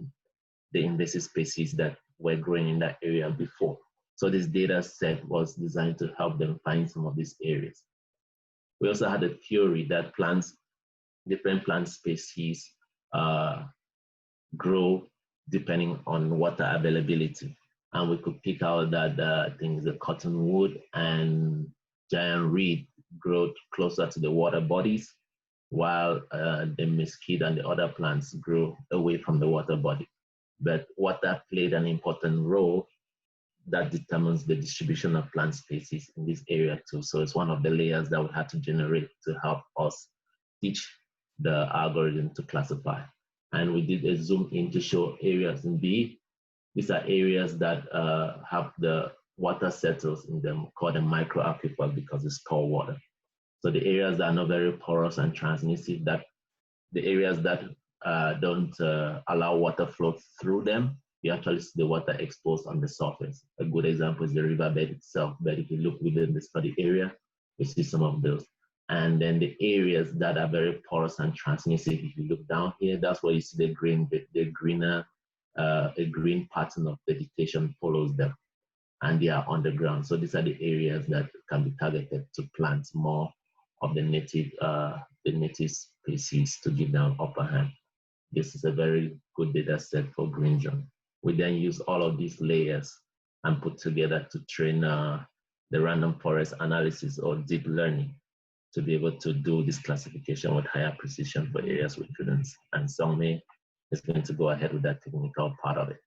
invasive species that were growing in that area before. So this data set was designed to help them find some of these areas. We also had a theory that different plant species grow depending on water availability. And we could pick out that things, the cottonwood and giant reed grow closer to the water bodies, while the mesquite and the other plants grow away from the water body. But water played an important role that determines the distribution of plant species in this area too. So it's one of the layers that we had to generate to help us teach the algorithm to classify. And we did a zoom in to show areas in B. These are areas that have the water settles in them, called a microaquifer because it's cold water. So the areas that are not very porous and transmissive, that the areas that don't allow water flow through them, you actually see the water exposed on the surface. A good example is the riverbed itself, but if you look within the study area, you see some of those. And then the areas that are very porous and transmissive, if you look down here, that's where you see the greener, a green pattern of vegetation follows them, and they are on the ground. So these are the areas that can be targeted to plant more of the native species to give them upper hand. This is a very good data set for Green Zone. We then use all of these layers and put together to train the random forest analysis or deep learning to be able to do this classification with higher precision for areas with students. And Songmei is going to go ahead with that technical part of it.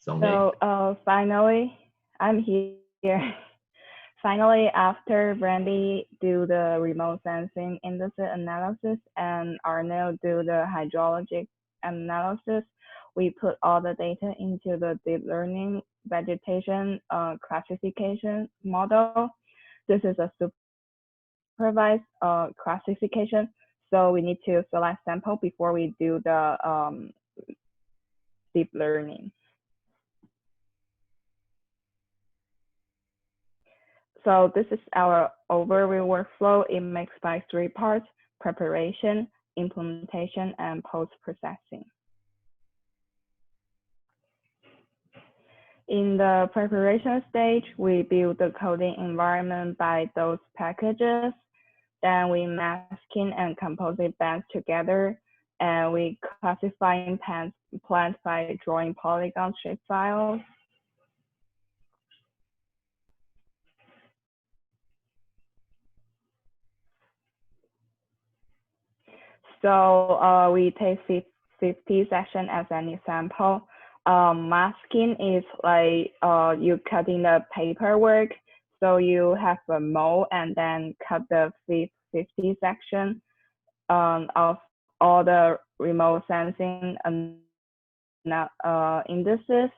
Songmei. So finally, I'm here. Finally, after Brandy do the remote sensing indices analysis and Arnold do the hydrologic analysis, we put all the data into the deep learning vegetation classification model. This is a supervised classification, so we need to select sample before we do the deep learning. So this is our overview workflow. It makes by 3 parts: preparation, implementation, and post-processing. In the preparation stage, we build the coding environment by those packages. Then we masking and composite bands together, and we classifying plants by drawing polygon shape files. So we take 50 sections as an example. Masking is like you cutting the paperwork. So you have a mold and then cut the 50 section of all the remote sensing indices.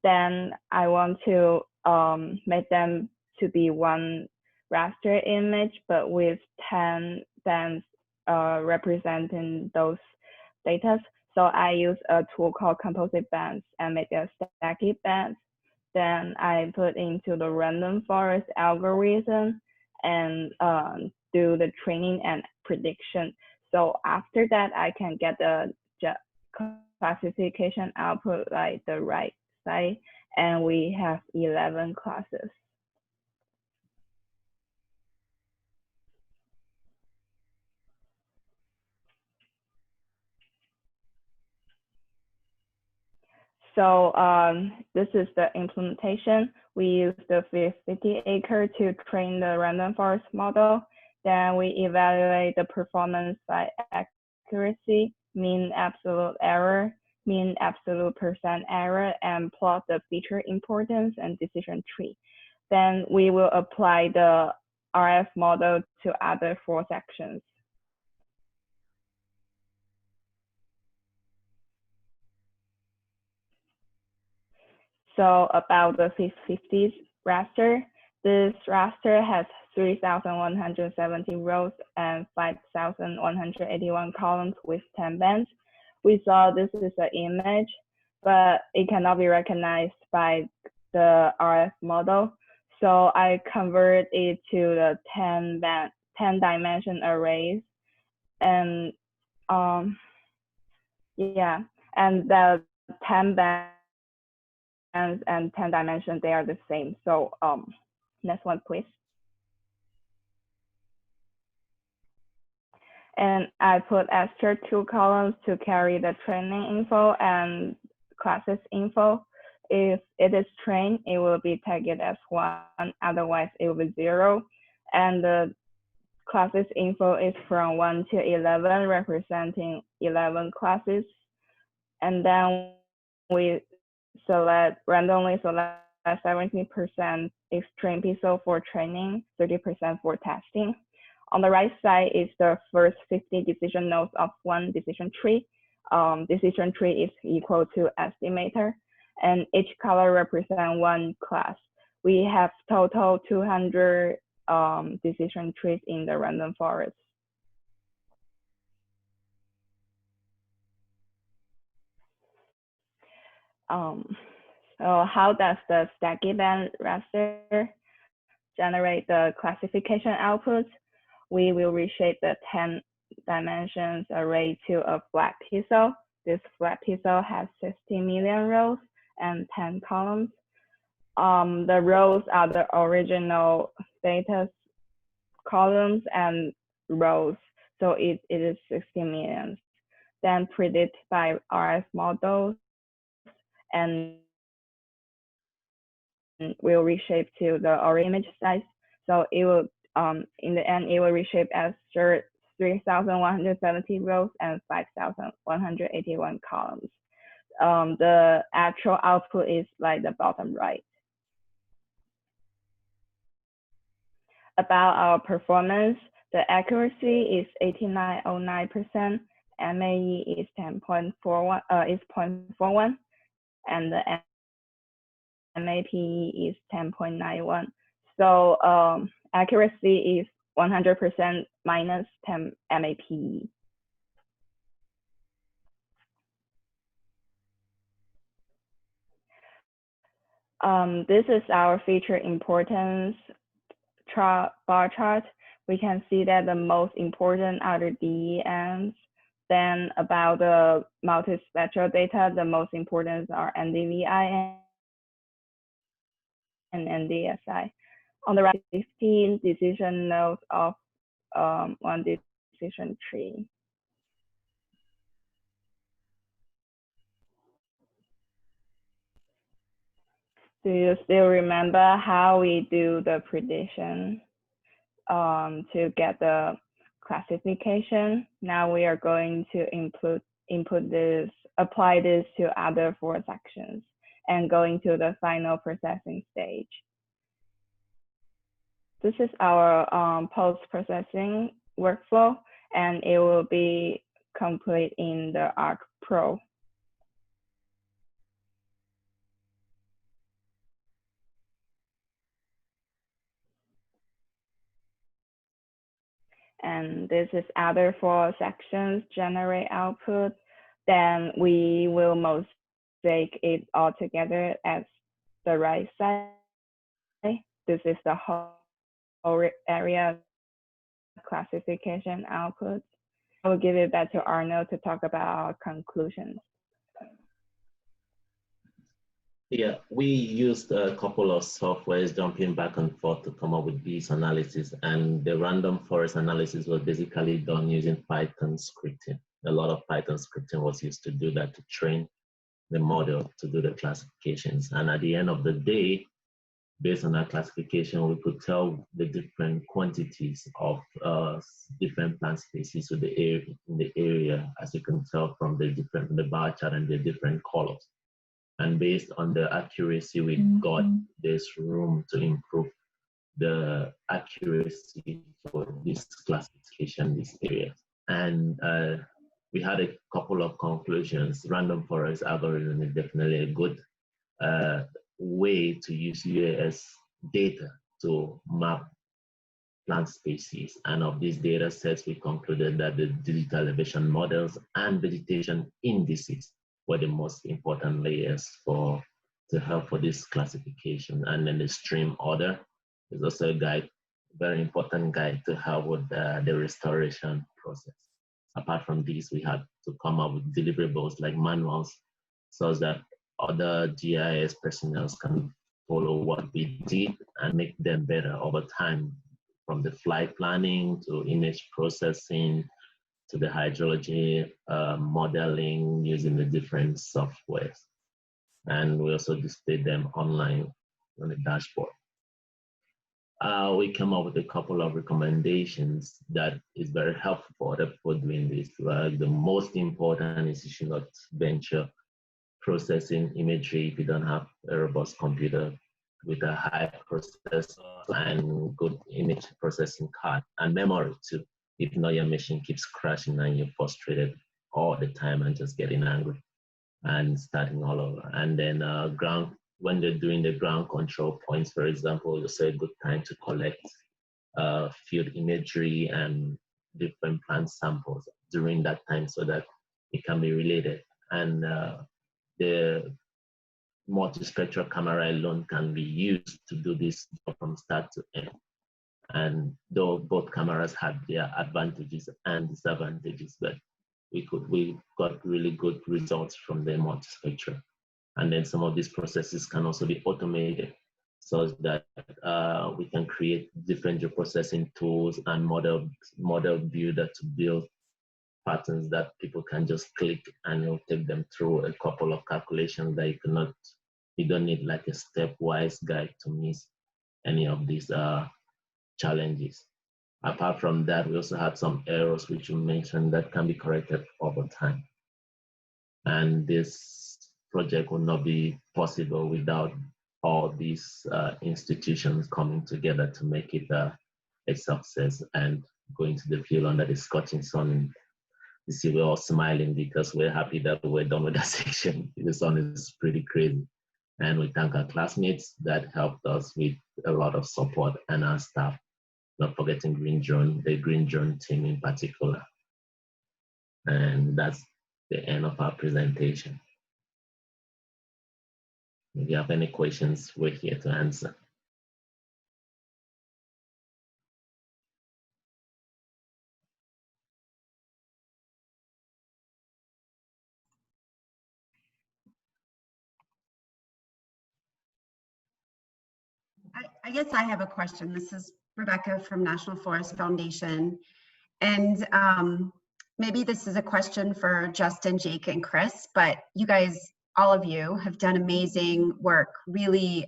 Then I want to make them to be one raster image, but with 10 bands representing those data. So I use a tool called composite bands and make a stacky bands. Then I put into the random forest algorithm and do the training and prediction. So after that, I can get the classification output like the right site, and we have 11 classes. So this is the implementation. We use the 50 acre to train the random forest model. Then we evaluate the performance by accuracy, mean absolute error, mean absolute percent error, and plot the feature importance and decision tree. Then we will apply the RF model to other 4 sections. So about the 50s raster, this raster has 3,170 rows and 5,181 columns with 10 bands. We saw this is an image, but it cannot be recognized by the RF model. So I convert it to the 10 dimension arrays, and yeah, and the 10 bands and 10 dimensions, they are the same. So next one, please. And I put extra 2 columns to carry the training info and classes info. If it is trained, it will be tagged as 1, otherwise it will be 0. And the classes info is from 1 to 11, representing 11 classes. And then we randomly select 70% extreme pixel for training, 30% for testing. On the right side is the first 50 decision nodes of one decision tree. Decision tree is equal to estimator, and each color represents 1 class. We have total 200 decision trees in the random forest. So how does the stack event raster generate the classification outputs? We will reshape the 10 dimensions array to a flat pixel. This flat pixel has 60 million rows and 10 columns. The rows are the original data columns and rows, so it is 60 million. Then predict by RF models, and will reshape to the original image size. So it will, in the end, it will reshape as 3,170 rows and 5,181 columns. The actual output is like the bottom right. About our performance, the accuracy is 89.09%, MAE is 0.41, and the MAPE is 10.91. So accuracy is 100% minus 10 MAPE. This is our feature importance bar chart. We can see that the most important are the DEMs. Then about the multispectral data, the most important are NDVI and NDSI. On the right, 15 decision nodes of one decision tree. Do you still remember how we do the prediction to get the classification? Now we are going to apply this to other 4 sections and going to the final processing stage. This is our post-processing workflow, and it will be complete in the Arc Pro. And this is other 4 sections, generate output. Then we will mosaic it all together at the right side. This is the whole area classification output. I will give it back to Arno to talk about our conclusions. Yeah, we used a couple of softwares jumping back and forth to come up with these analysis, and the random forest analysis was basically done using Python scripting. A lot of Python scripting was used to do that, to train the model to do the classifications. And at the end of the day, based on our classification, we could tell the different quantities of different plant species in the area, as you can tell from the bar chart and the different colors. And based on the accuracy we got, there's room to improve the accuracy for this classification, this area. And we had a couple of conclusions. Random forest algorithm is definitely a good way to use UAS data to map plant species. And of these data sets, we concluded that the digital elevation models and vegetation indices were the most important layers to help for this classification. And then the stream order is also a guide, very important guide to help with the restoration process. Apart from these, we had to come up with deliverables like manuals so that other GIS personnel can follow what we did and make them better over time, from the flight planning to image processing to the hydrology modeling using the different softwares. And we also displayed them online on the dashboard. We came up with a couple of recommendations that is very helpful for other people doing this. The most important is you should not venture processing imagery if you don't have a robust computer with a high processor and good image processing card and memory too. If not, your machine keeps crashing and you're frustrated all the time and just getting angry and starting all over. And then when they're doing the ground control points, for example, it's a good time to collect field imagery and different plant samples during that time so that it can be related. And the multispectral camera alone can be used to do this from start to end. And though both cameras have their advantages and disadvantages, but we got really good results from the multispectral. And then some of these processes can also be automated so that we can create different geoprocessing tools and model builder to build patterns that people can just click and it'll take them through a couple of calculations that you don't need like a stepwise guide to miss any of these challenges. Apart from that, we also had some errors which you mentioned that can be corrected over time. And this project would not be possible without all these institutions coming together to make it a success. And going to the field under the scorching sun, you see we're all smiling because we're happy that we're done with that section. The sun is pretty crazy. And we thank our classmates that helped us with a lot of support and our staff, not forgetting the Green Drone team in particular. And that's the end of our presentation. If you have any questions, we're here to answer. I guess I have a question. This is Rebecca from National Forest Foundation. And maybe this is a question for Justin, Jake, and Chris, but you guys, all of you, have done amazing work, really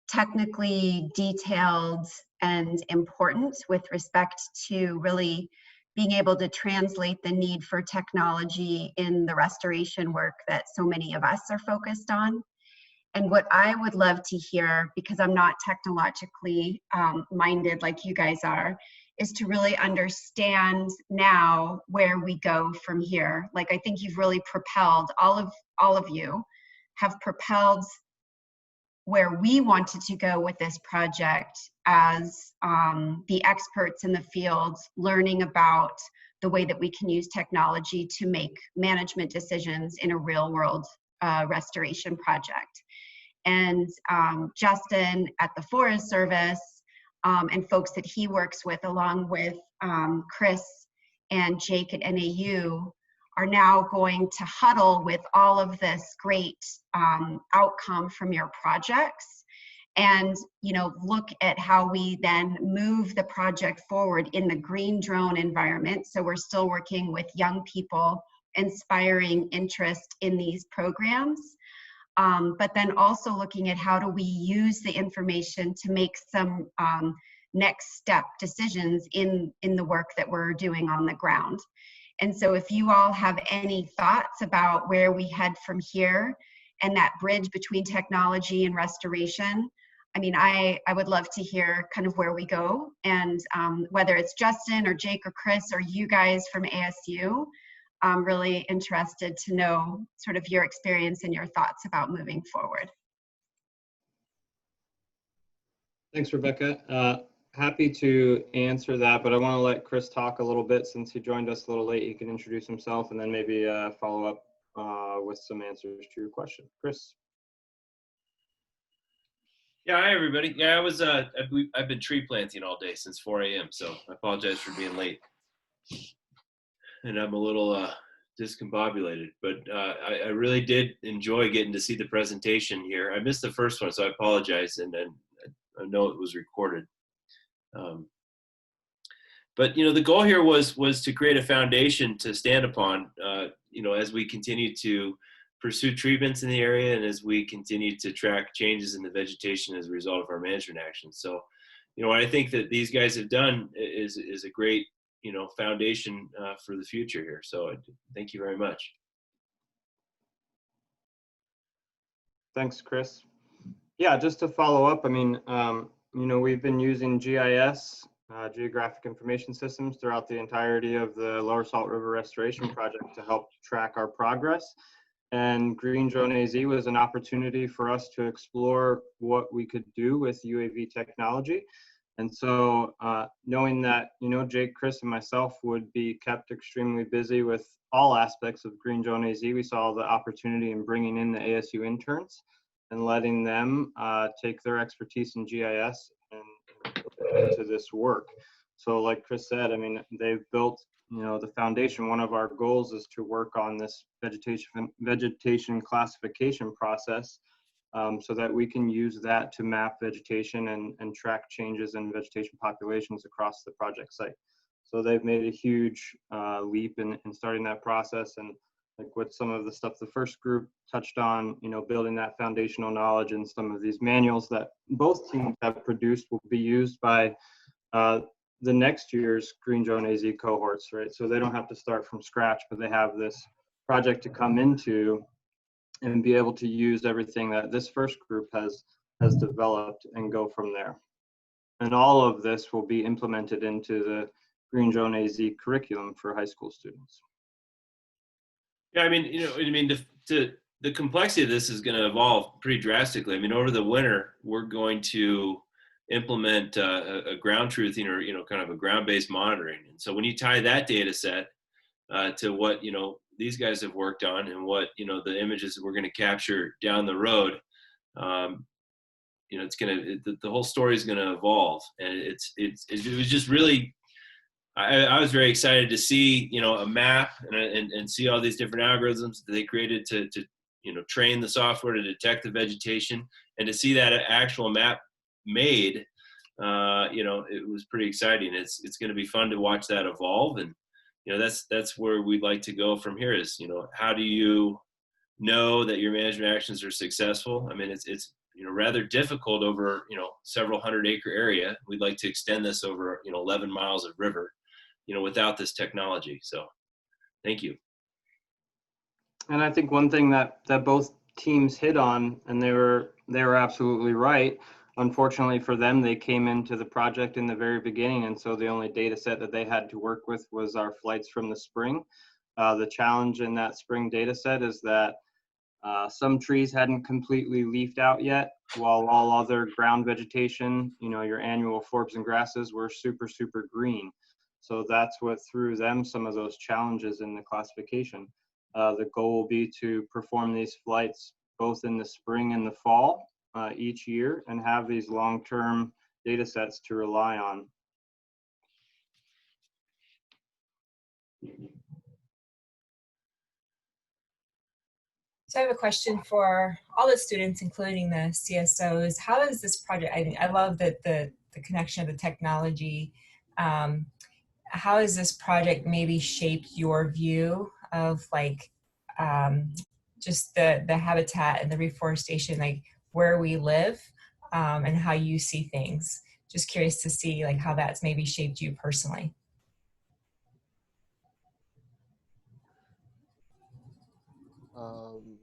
technically detailed and important with respect to really being able to translate the need for technology in the restoration work that so many of us are focused on. And what I would love to hear, because I'm not technologically minded like you guys are, is to really understand now where we go from here. Like, I think you've really propelled, all of you have propelled where we wanted to go with this project as the experts in the field, learning about the way that we can use technology to make management decisions in a real world restoration project. And Justin at the Forest Service and folks that he works with, along with Chris and Jake at NAU, are now going to huddle with all of this great outcome from your projects, and look at how we then move the project forward in the green drone environment. So we're still working with young people, inspiring interest in these programs, but then also looking at how do we use the information to make some next step decisions in the work that we're doing on the ground. And so if you all have any thoughts about where we head from here and that bridge between technology and restoration, I mean, I would love to hear kind of where we go, and whether it's Justin or Jake or Chris or you guys from ASU, I'm really interested to know sort of your experience and your thoughts about moving forward. Thanks, Rebecca. Happy to answer that, but I want to let Chris talk a little bit since he joined us a little late. He can introduce himself and then maybe follow up with some answers to your question. Chris. Yeah, hi everybody. Yeah, I've been tree planting all day since 4 a.m. So I apologize for being late, and I'm a little discombobulated. But I really did enjoy getting to see the presentation here. I missed the first one, so I apologize, and I know it was recorded. But the goal here was to create a foundation to stand upon. As we continue to pursue treatments in the area, and as we continue to track changes in the vegetation as a result of our management actions. So, what I think that these guys have done is a great, foundation for the future here. So thank you very much. Thanks, Chris. Yeah, just to follow up, I mean, we've been using GIS, Geographic Information Systems, throughout the entirety of the Lower Salt River Restoration Project to help track our progress. And Green Drone AZ was an opportunity for us to explore what we could do with UAV technology. And so knowing that, Jake, Chris, and myself would be kept extremely busy with all aspects of Green Drone AZ, we saw the opportunity in bringing in the ASU interns and letting them take their expertise in GIS and into this work. So like Chris said, I mean, they've built the foundation. One of our goals is to work on this vegetation classification process so that we can use that to map vegetation and track changes in vegetation populations across the project site. So they've made a huge leap in starting that process, and like what some of the stuff the first group touched on, building that foundational knowledge, and some of these manuals that both teams have produced will be used by the next year's Green Drone AZ cohorts, right? So they don't have to start from scratch, but they have this project to come into and be able to use everything that this first group has developed and go from there. And all of this will be implemented into the Green Drone AZ curriculum for high school students. Yeah, I mean, the complexity of this is going to evolve pretty drastically. I mean, over the winter, we're going to implement a ground truthing, or kind of a ground-based monitoring. And so when you tie that data set to what these guys have worked on, and what the images that we're going to capture down the road, it's the whole story is going to evolve. And it was just really, I was very excited to see a map and see all these different algorithms that they created to train the software to detect the vegetation, and to see that actual map made. It was pretty exciting. It's going to be fun to watch that evolve, and that's where we'd like to go from here. Is how do you know that your management actions are successful? I mean, it's rather difficult over several 100-acre area. We'd like to extend this over 11 miles of river, without this technology. So thank you. And I think one thing that both teams hit on, and they were absolutely right. Unfortunately for them, they came into the project in the very beginning, and so the only data set that they had to work with was our flights from the spring. The challenge in that spring data set is that some trees hadn't completely leafed out yet, while all other ground vegetation, your annual forbs and grasses, were super, super green. So that's what threw them some of those challenges in the classification. The goal will be to perform these flights both in the spring and the fall each year, and have these long-term data sets to rely on. So I have a question for all the students, including the CSOs. How is this project, I love that the connection of the technology. How has this project maybe shaped your view of like just the habitat and the reforestation, like where we live and how you see things? Just curious to see like how that's maybe shaped you personally.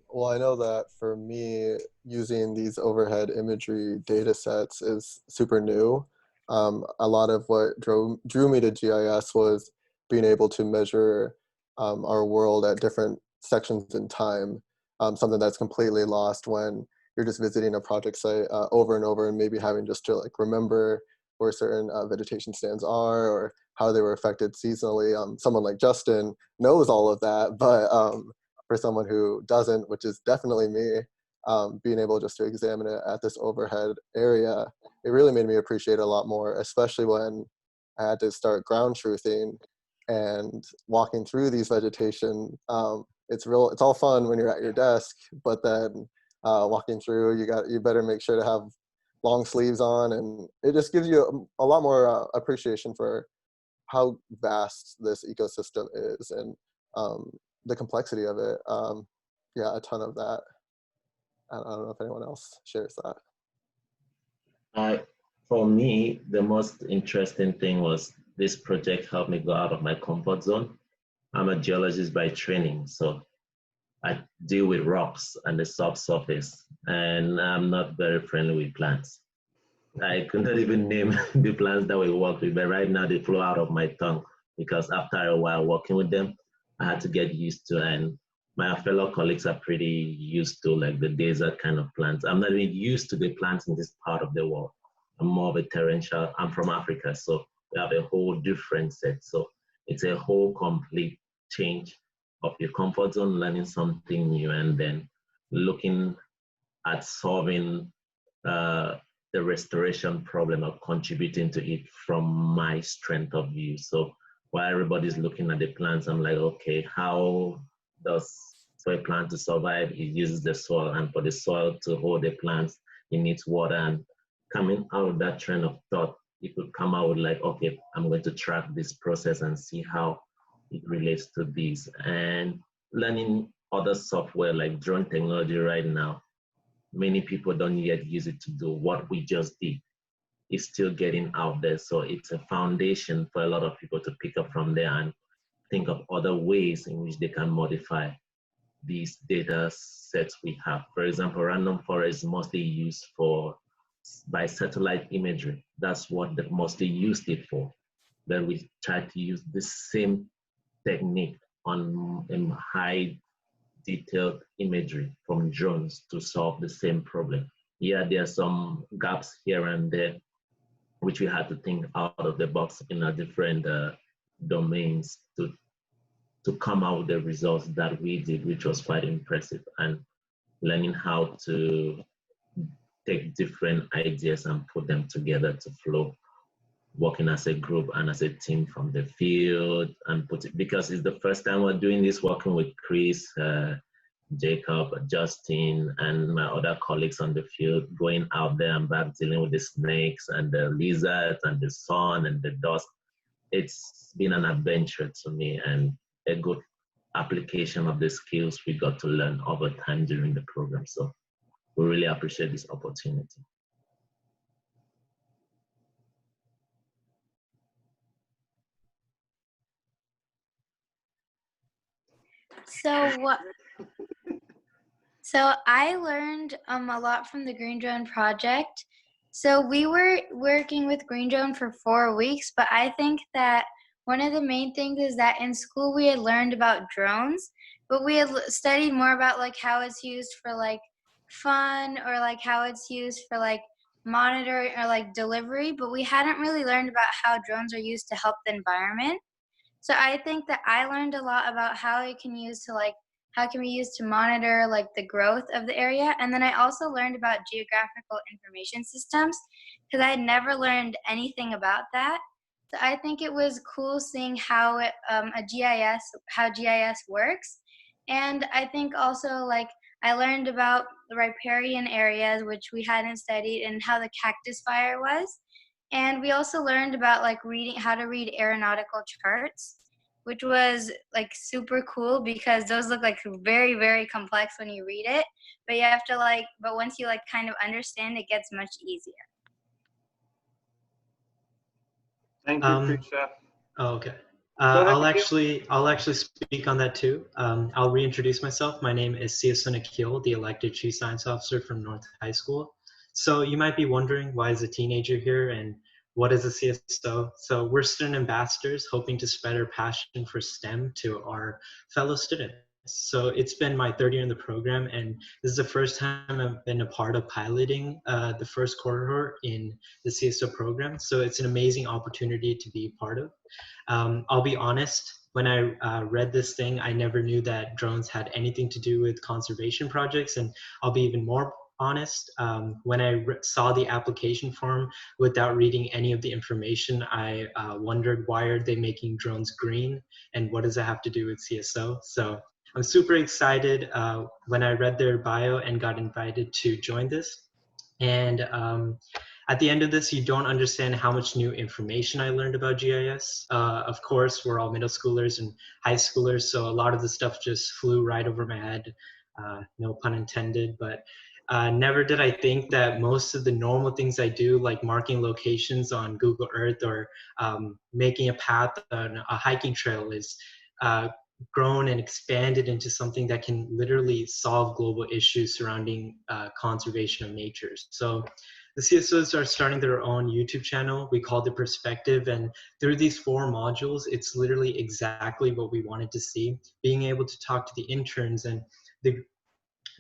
Well, I know that for me, using these overhead imagery data sets is super new. A lot of what drew me to GIS was being able to measure our world at different sections in time, something that's completely lost when you're just visiting a project site over and over and maybe having just to like remember where certain vegetation stands are or how they were affected seasonally. Someone like Justin knows all of that, but for someone who doesn't, which is definitely me, being able just to examine it at this overhead area, it really made me appreciate it a lot more, especially when I had to start ground truthing and walking through these vegetation. It's all fun when you're at your desk, but then walking through, you better make sure to have long sleeves on, and it just gives you a lot more appreciation for how vast this ecosystem is and the complexity of it. Yeah, a ton of that. I don't know if anyone else shares that. For me, the most interesting thing was this project helped me go out of my comfort zone. I'm a geologist by training, so I deal with rocks and the subsurface, and I'm not very friendly with plants. I could not even name the plants that we work with, but right now they flow out of my tongue because after a while working with them, I had to get used to, and my fellow colleagues are pretty used to like the desert kind of plants. I'm not even used to the plants in this part of the world. I'm more of a torrential, I'm from Africa, so we have a whole different set. So it's a whole complete change of your comfort zone, learning something new, and then looking at solving the restoration problem or contributing to it from my strength of view. So while everybody's looking at the plants, I'm like, okay, how does for a plant to survive? It uses the soil, and for the soil to hold the plants, it needs water. And coming out of that train of thought, you could come out with like, okay, I'm going to track this process and see how it relates to this. And learning other software like drone technology right now, many people don't yet use it to do what we just did. It's still getting out there. So it's a foundation for a lot of people to pick up from there and think of other ways in which they can modify these data sets we have. For example, random forest is mostly used by satellite imagery. That's what they mostly used it for. Then we try to use the same technique on high detailed imagery from drones to solve the same problem. Yeah, there are some gaps here and there, which we had to think out of the box in a different domains to come out with the results that we did, which was quite impressive. And learning how to take different ideas and put them together to flow, working as a group and as a team from the field, and because it's the first time we're doing this, working with Chris, Jacob, Justin, and my other colleagues on the field, going out there and back dealing with the snakes and the lizards and the sun and the dust. It's been an adventure to me and a good application of the skills we got to learn over time during the program. So we really appreciate this opportunity. So I learned a lot from the Green Drone project. So we were working with Green Drone for 4 weeks, but I think that one of the main things is that in school we had learned about drones, but we had studied more about like how it's used for like fun or like how it's used for like monitoring or like delivery, but we hadn't really learned about how drones are used to help the environment. So I think that I learned a lot about how it can use to like how can be used to monitor like the growth of the area. And then I also learned about geographical information systems because I had never learned anything about that. So I think it was cool seeing how how GIS works. And I think also like I learned about the riparian areas, which we hadn't studied, and how the cactus fire was. And we also learned about like how to read aeronautical charts, which was like super cool because those look like very, very complex when you read it. But you have to but once you kind of understand, it gets much easier. Thank you, Prisha. Okay. Go ahead, I'll actually speak on that too. I'll reintroduce myself. My name is CSO Nikhil, the elected Chief Science Officer from North High School. So you might be wondering, why is a teenager here and what is a CSO? So we're student ambassadors hoping to spread our passion for STEM to our fellow students. So it's been my third year in the program, and this is the first time I've been a part of piloting the first cohort in the CSO program. So it's an amazing opportunity to be a part of. I'll be honest, when I read this thing, I never knew that drones had anything to do with conservation projects. And I'll be even more honest, when I saw the application form without reading any of the information, I wondered, why are they making drones green? And what does that have to do with CSO? So I'm super excited when I read their bio and got invited to join this. And at the end of this, you don't understand how much new information I learned about GIS. Of course, we're all middle schoolers and high schoolers, so a lot of the stuff just flew right over my head, no pun intended. But never did I think that most of the normal things I do, like marking locations on Google Earth or making a path on a hiking trail, is grown and expanded into something that can literally solve global issues surrounding conservation of nature. So the CSOs are starting their own YouTube channel. We call it Perspective, and through these 4 modules, it's literally exactly what we wanted to see. Being able to talk to the interns and the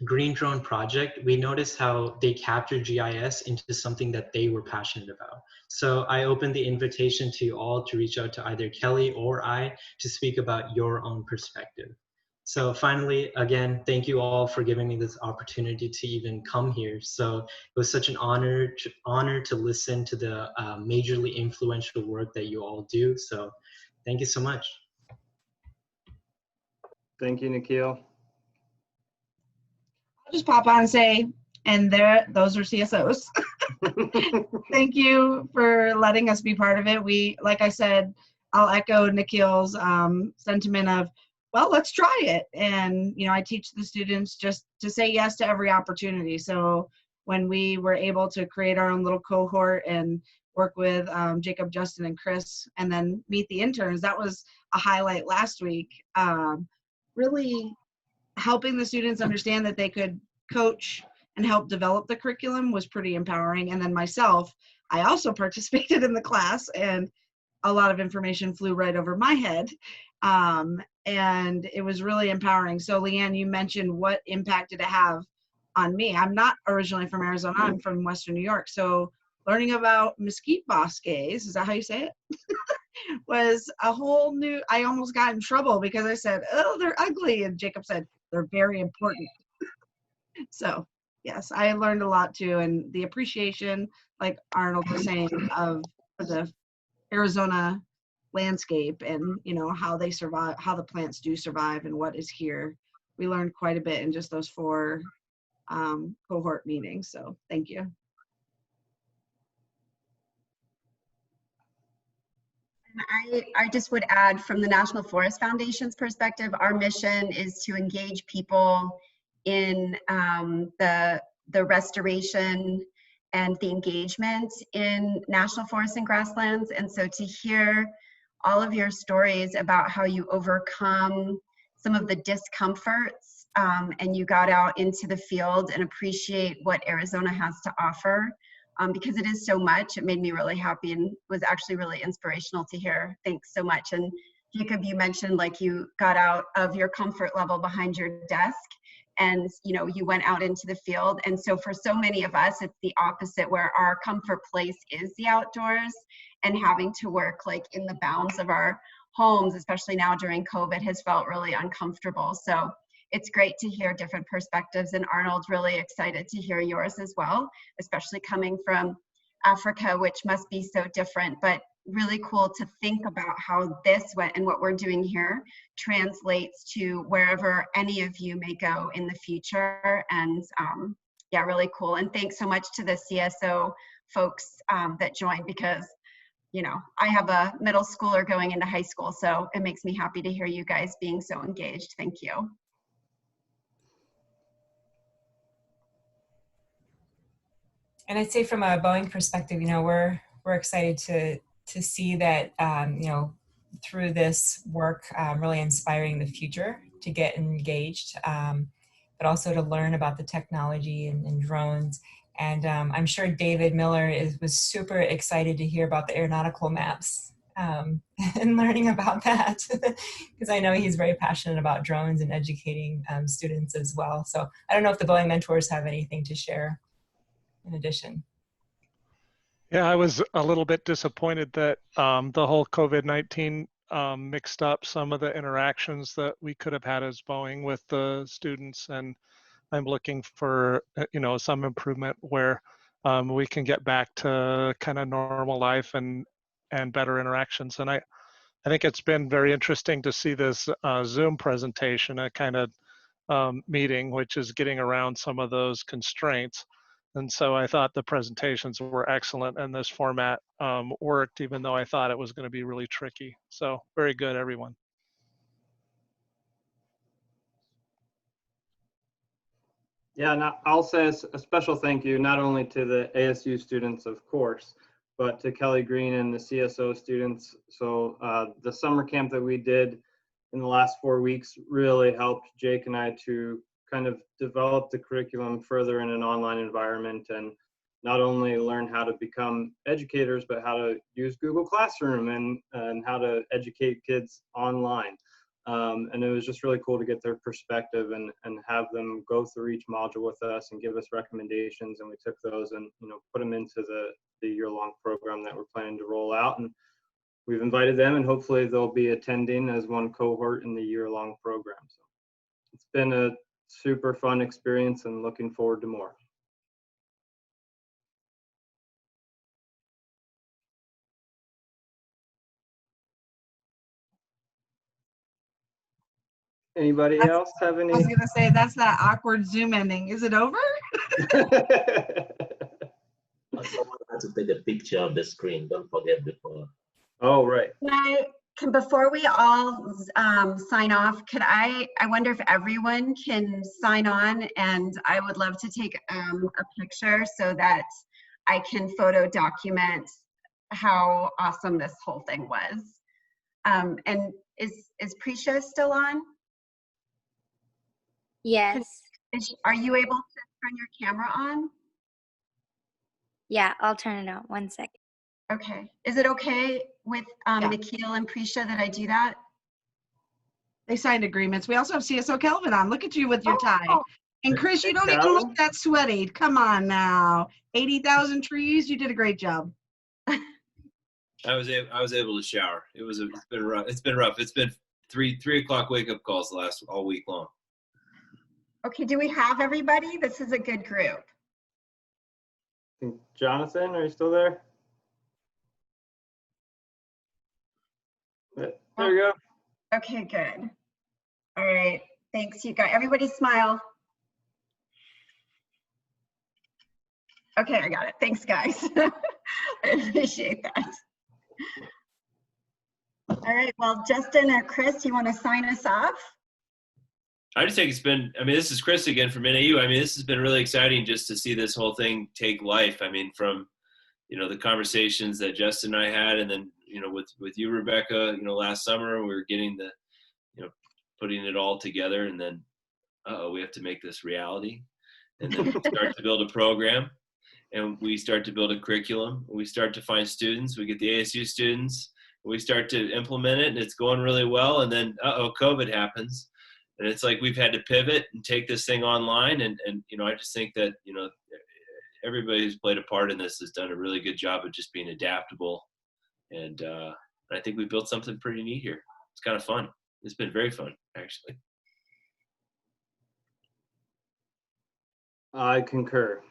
Green Drone project, we noticed how they captured GIS into something that they were passionate about. So I opened the invitation to you all to reach out to either Kelly or I to speak about your own perspective. So finally, again, thank you all for giving me this opportunity to even come here. So it was such an honor to listen to the majorly influential work that you all do. So thank you so much. Thank you, Nikhil. I'll just pop on and say, and those are CSOs. Thank you for letting us be part of it. We, like I said, I'll echo Nikhil's sentiment of, well, let's try it. And, you know, I teach the students just to say yes to every opportunity. So when we were able to create our own little cohort and work with Jacob, Justin, and Chris, and then meet the interns, that was a highlight last week. Really helping the students understand that they could coach and help develop the curriculum was pretty empowering. And then myself, I also participated in the class, and a lot of information flew right over my head. And it was really empowering. So Leanne, you mentioned what impact did it have on me. I'm not originally from Arizona, I'm from Western New York. So learning about mesquite bosques, is that how you say it? Was a whole new, I almost got in trouble because I said, oh, they're ugly. And Jacob said, they're very important. So yes, I learned a lot too. And the appreciation, like Arnold was saying, of the Arizona landscape and, you know, how they survive, how the plants do survive and what is here. We learned quite a bit in just those 4 cohort meetings. So thank you. I just would add, from the National Forest Foundation's perspective, our mission is to engage people in the restoration and the engagement in national forests and grasslands. And so to hear all of your stories about how you overcome some of the discomforts and you got out into the field and appreciate what Arizona has to offer, because it is so much, it made me really happy and was actually really inspirational to hear. Thanks so much. And Jacob, you mentioned like you got out of your comfort level behind your desk and, you know, you went out into the field. And so for so many of us, it's the opposite, where our comfort place is the outdoors, and having to work like in the bounds of our homes, especially now during COVID, has felt really uncomfortable. So it's great to hear different perspectives, and Arnold's really excited to hear yours as well, especially coming from Africa, which must be so different. But really cool to think about how this went and what we're doing here translates to wherever any of you may go in the future. And yeah, really cool. And thanks so much to the CSO folks that joined, because you know, I have a middle schooler going into high school, so it makes me happy to hear you guys being so engaged. Thank you. And I'd say from a Boeing perspective, you know, we're excited to see that, you know, through this work, really inspiring the future to get engaged, but also to learn about the technology and drones. And I'm sure David Miller was super excited to hear about the aeronautical maps and learning about that, because I know he's very passionate about drones and educating students as well. So I don't know if the Boeing mentors have anything to share in addition. Yeah, I was a little bit disappointed that the whole COVID-19 mixed up some of the interactions that we could have had as Boeing with the students, and I'm looking for you know, some improvement where we can get back to kind of normal life and better interactions. And I think it's been very interesting to see this Zoom presentation, a kind of meeting, which is getting around some of those constraints. And so I thought the presentations were excellent, and this format worked, even though I thought it was going to be really tricky. So very good, everyone. Yeah, and I'll say a special thank you not only to the ASU students, of course, but to Kelly Green and the CSO students. So the summer camp that we did in the last 4 weeks really helped Jake and I to kind of develop the curriculum further in an online environment, and not only learn how to become educators, but how to use Google Classroom and how to educate kids online. And it was just really cool to get their perspective and have them go through each module with us and give us recommendations. And we took those and, you know, put them into the year-long program that we're planning to roll out. And we've invited them, and hopefully they'll be attending as one cohort in the year-long program. So it's been a super fun experience and looking forward to more. Anybody else have any? I was gonna say, that's that awkward Zoom ending. Is it over? Someone had to take a picture of the screen. Don't forget before. Oh, right. Before we all sign off, I wonder if everyone can sign on, and I would love to take a picture so that I can photo document how awesome this whole thing was. And is Prisha still on? Yes. Are you able to turn your camera on? Yeah, I'll turn it on. 1 second. Okay. Is it okay with Nikhil and Prisha that I do that? They signed agreements. We also have CSO Kelvin on. Look at you with your tie. And Chris, you don't even look that sweaty. Come on now. 80,000 trees. You did a great job. I was able to shower. It's been rough. It's been three o'clock wake up calls all week long. Okay, do we have everybody? This is a good group. Jonathan, are you still there? There you go. Okay, good. All right, thanks you guys. Everybody smile. Okay, I got it. Thanks, guys. I appreciate that. All right, well, Justin or Chris, you want to sign us off? I just think this is Chris again from NAU. I mean, this has been really exciting just to see this whole thing take life. I mean, from, you know, the conversations that Justin and I had, and then, you know, with you, Rebecca, you know, last summer, we were getting putting it all together, and then, we have to make this reality. And then we start to build a program, and we start to build a curriculum. We start to find students. We get the ASU students. We start to implement it, and it's going really well. And then, COVID happens. And it's like we've had to pivot and take this thing online. And you know, I just think that, you know, everybody who's played a part in this has done a really good job of just being adaptable. And I think we built something pretty neat here. It's kind of fun. It's been very fun, actually. I concur.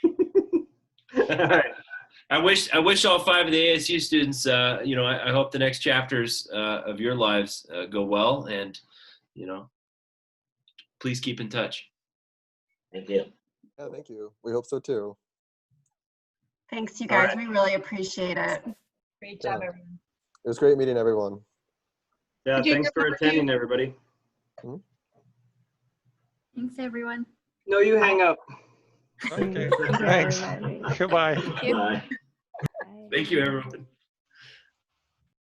All right. I wish all 5 of the ASU students, you know, I hope the next chapters of your lives go well, and, you know, please keep in touch. Thank you. Yeah, thank you. We hope so too. Thanks, you All guys. right. We really appreciate it. Great job, Yeah. everyone. It was great meeting everyone. Yeah, Did you thanks for hear attending, everybody. Thanks, everyone. No, you hang up. Okay, Thank you, thanks. everybody. Goodbye. Thank you. Bye. Thank you, everyone.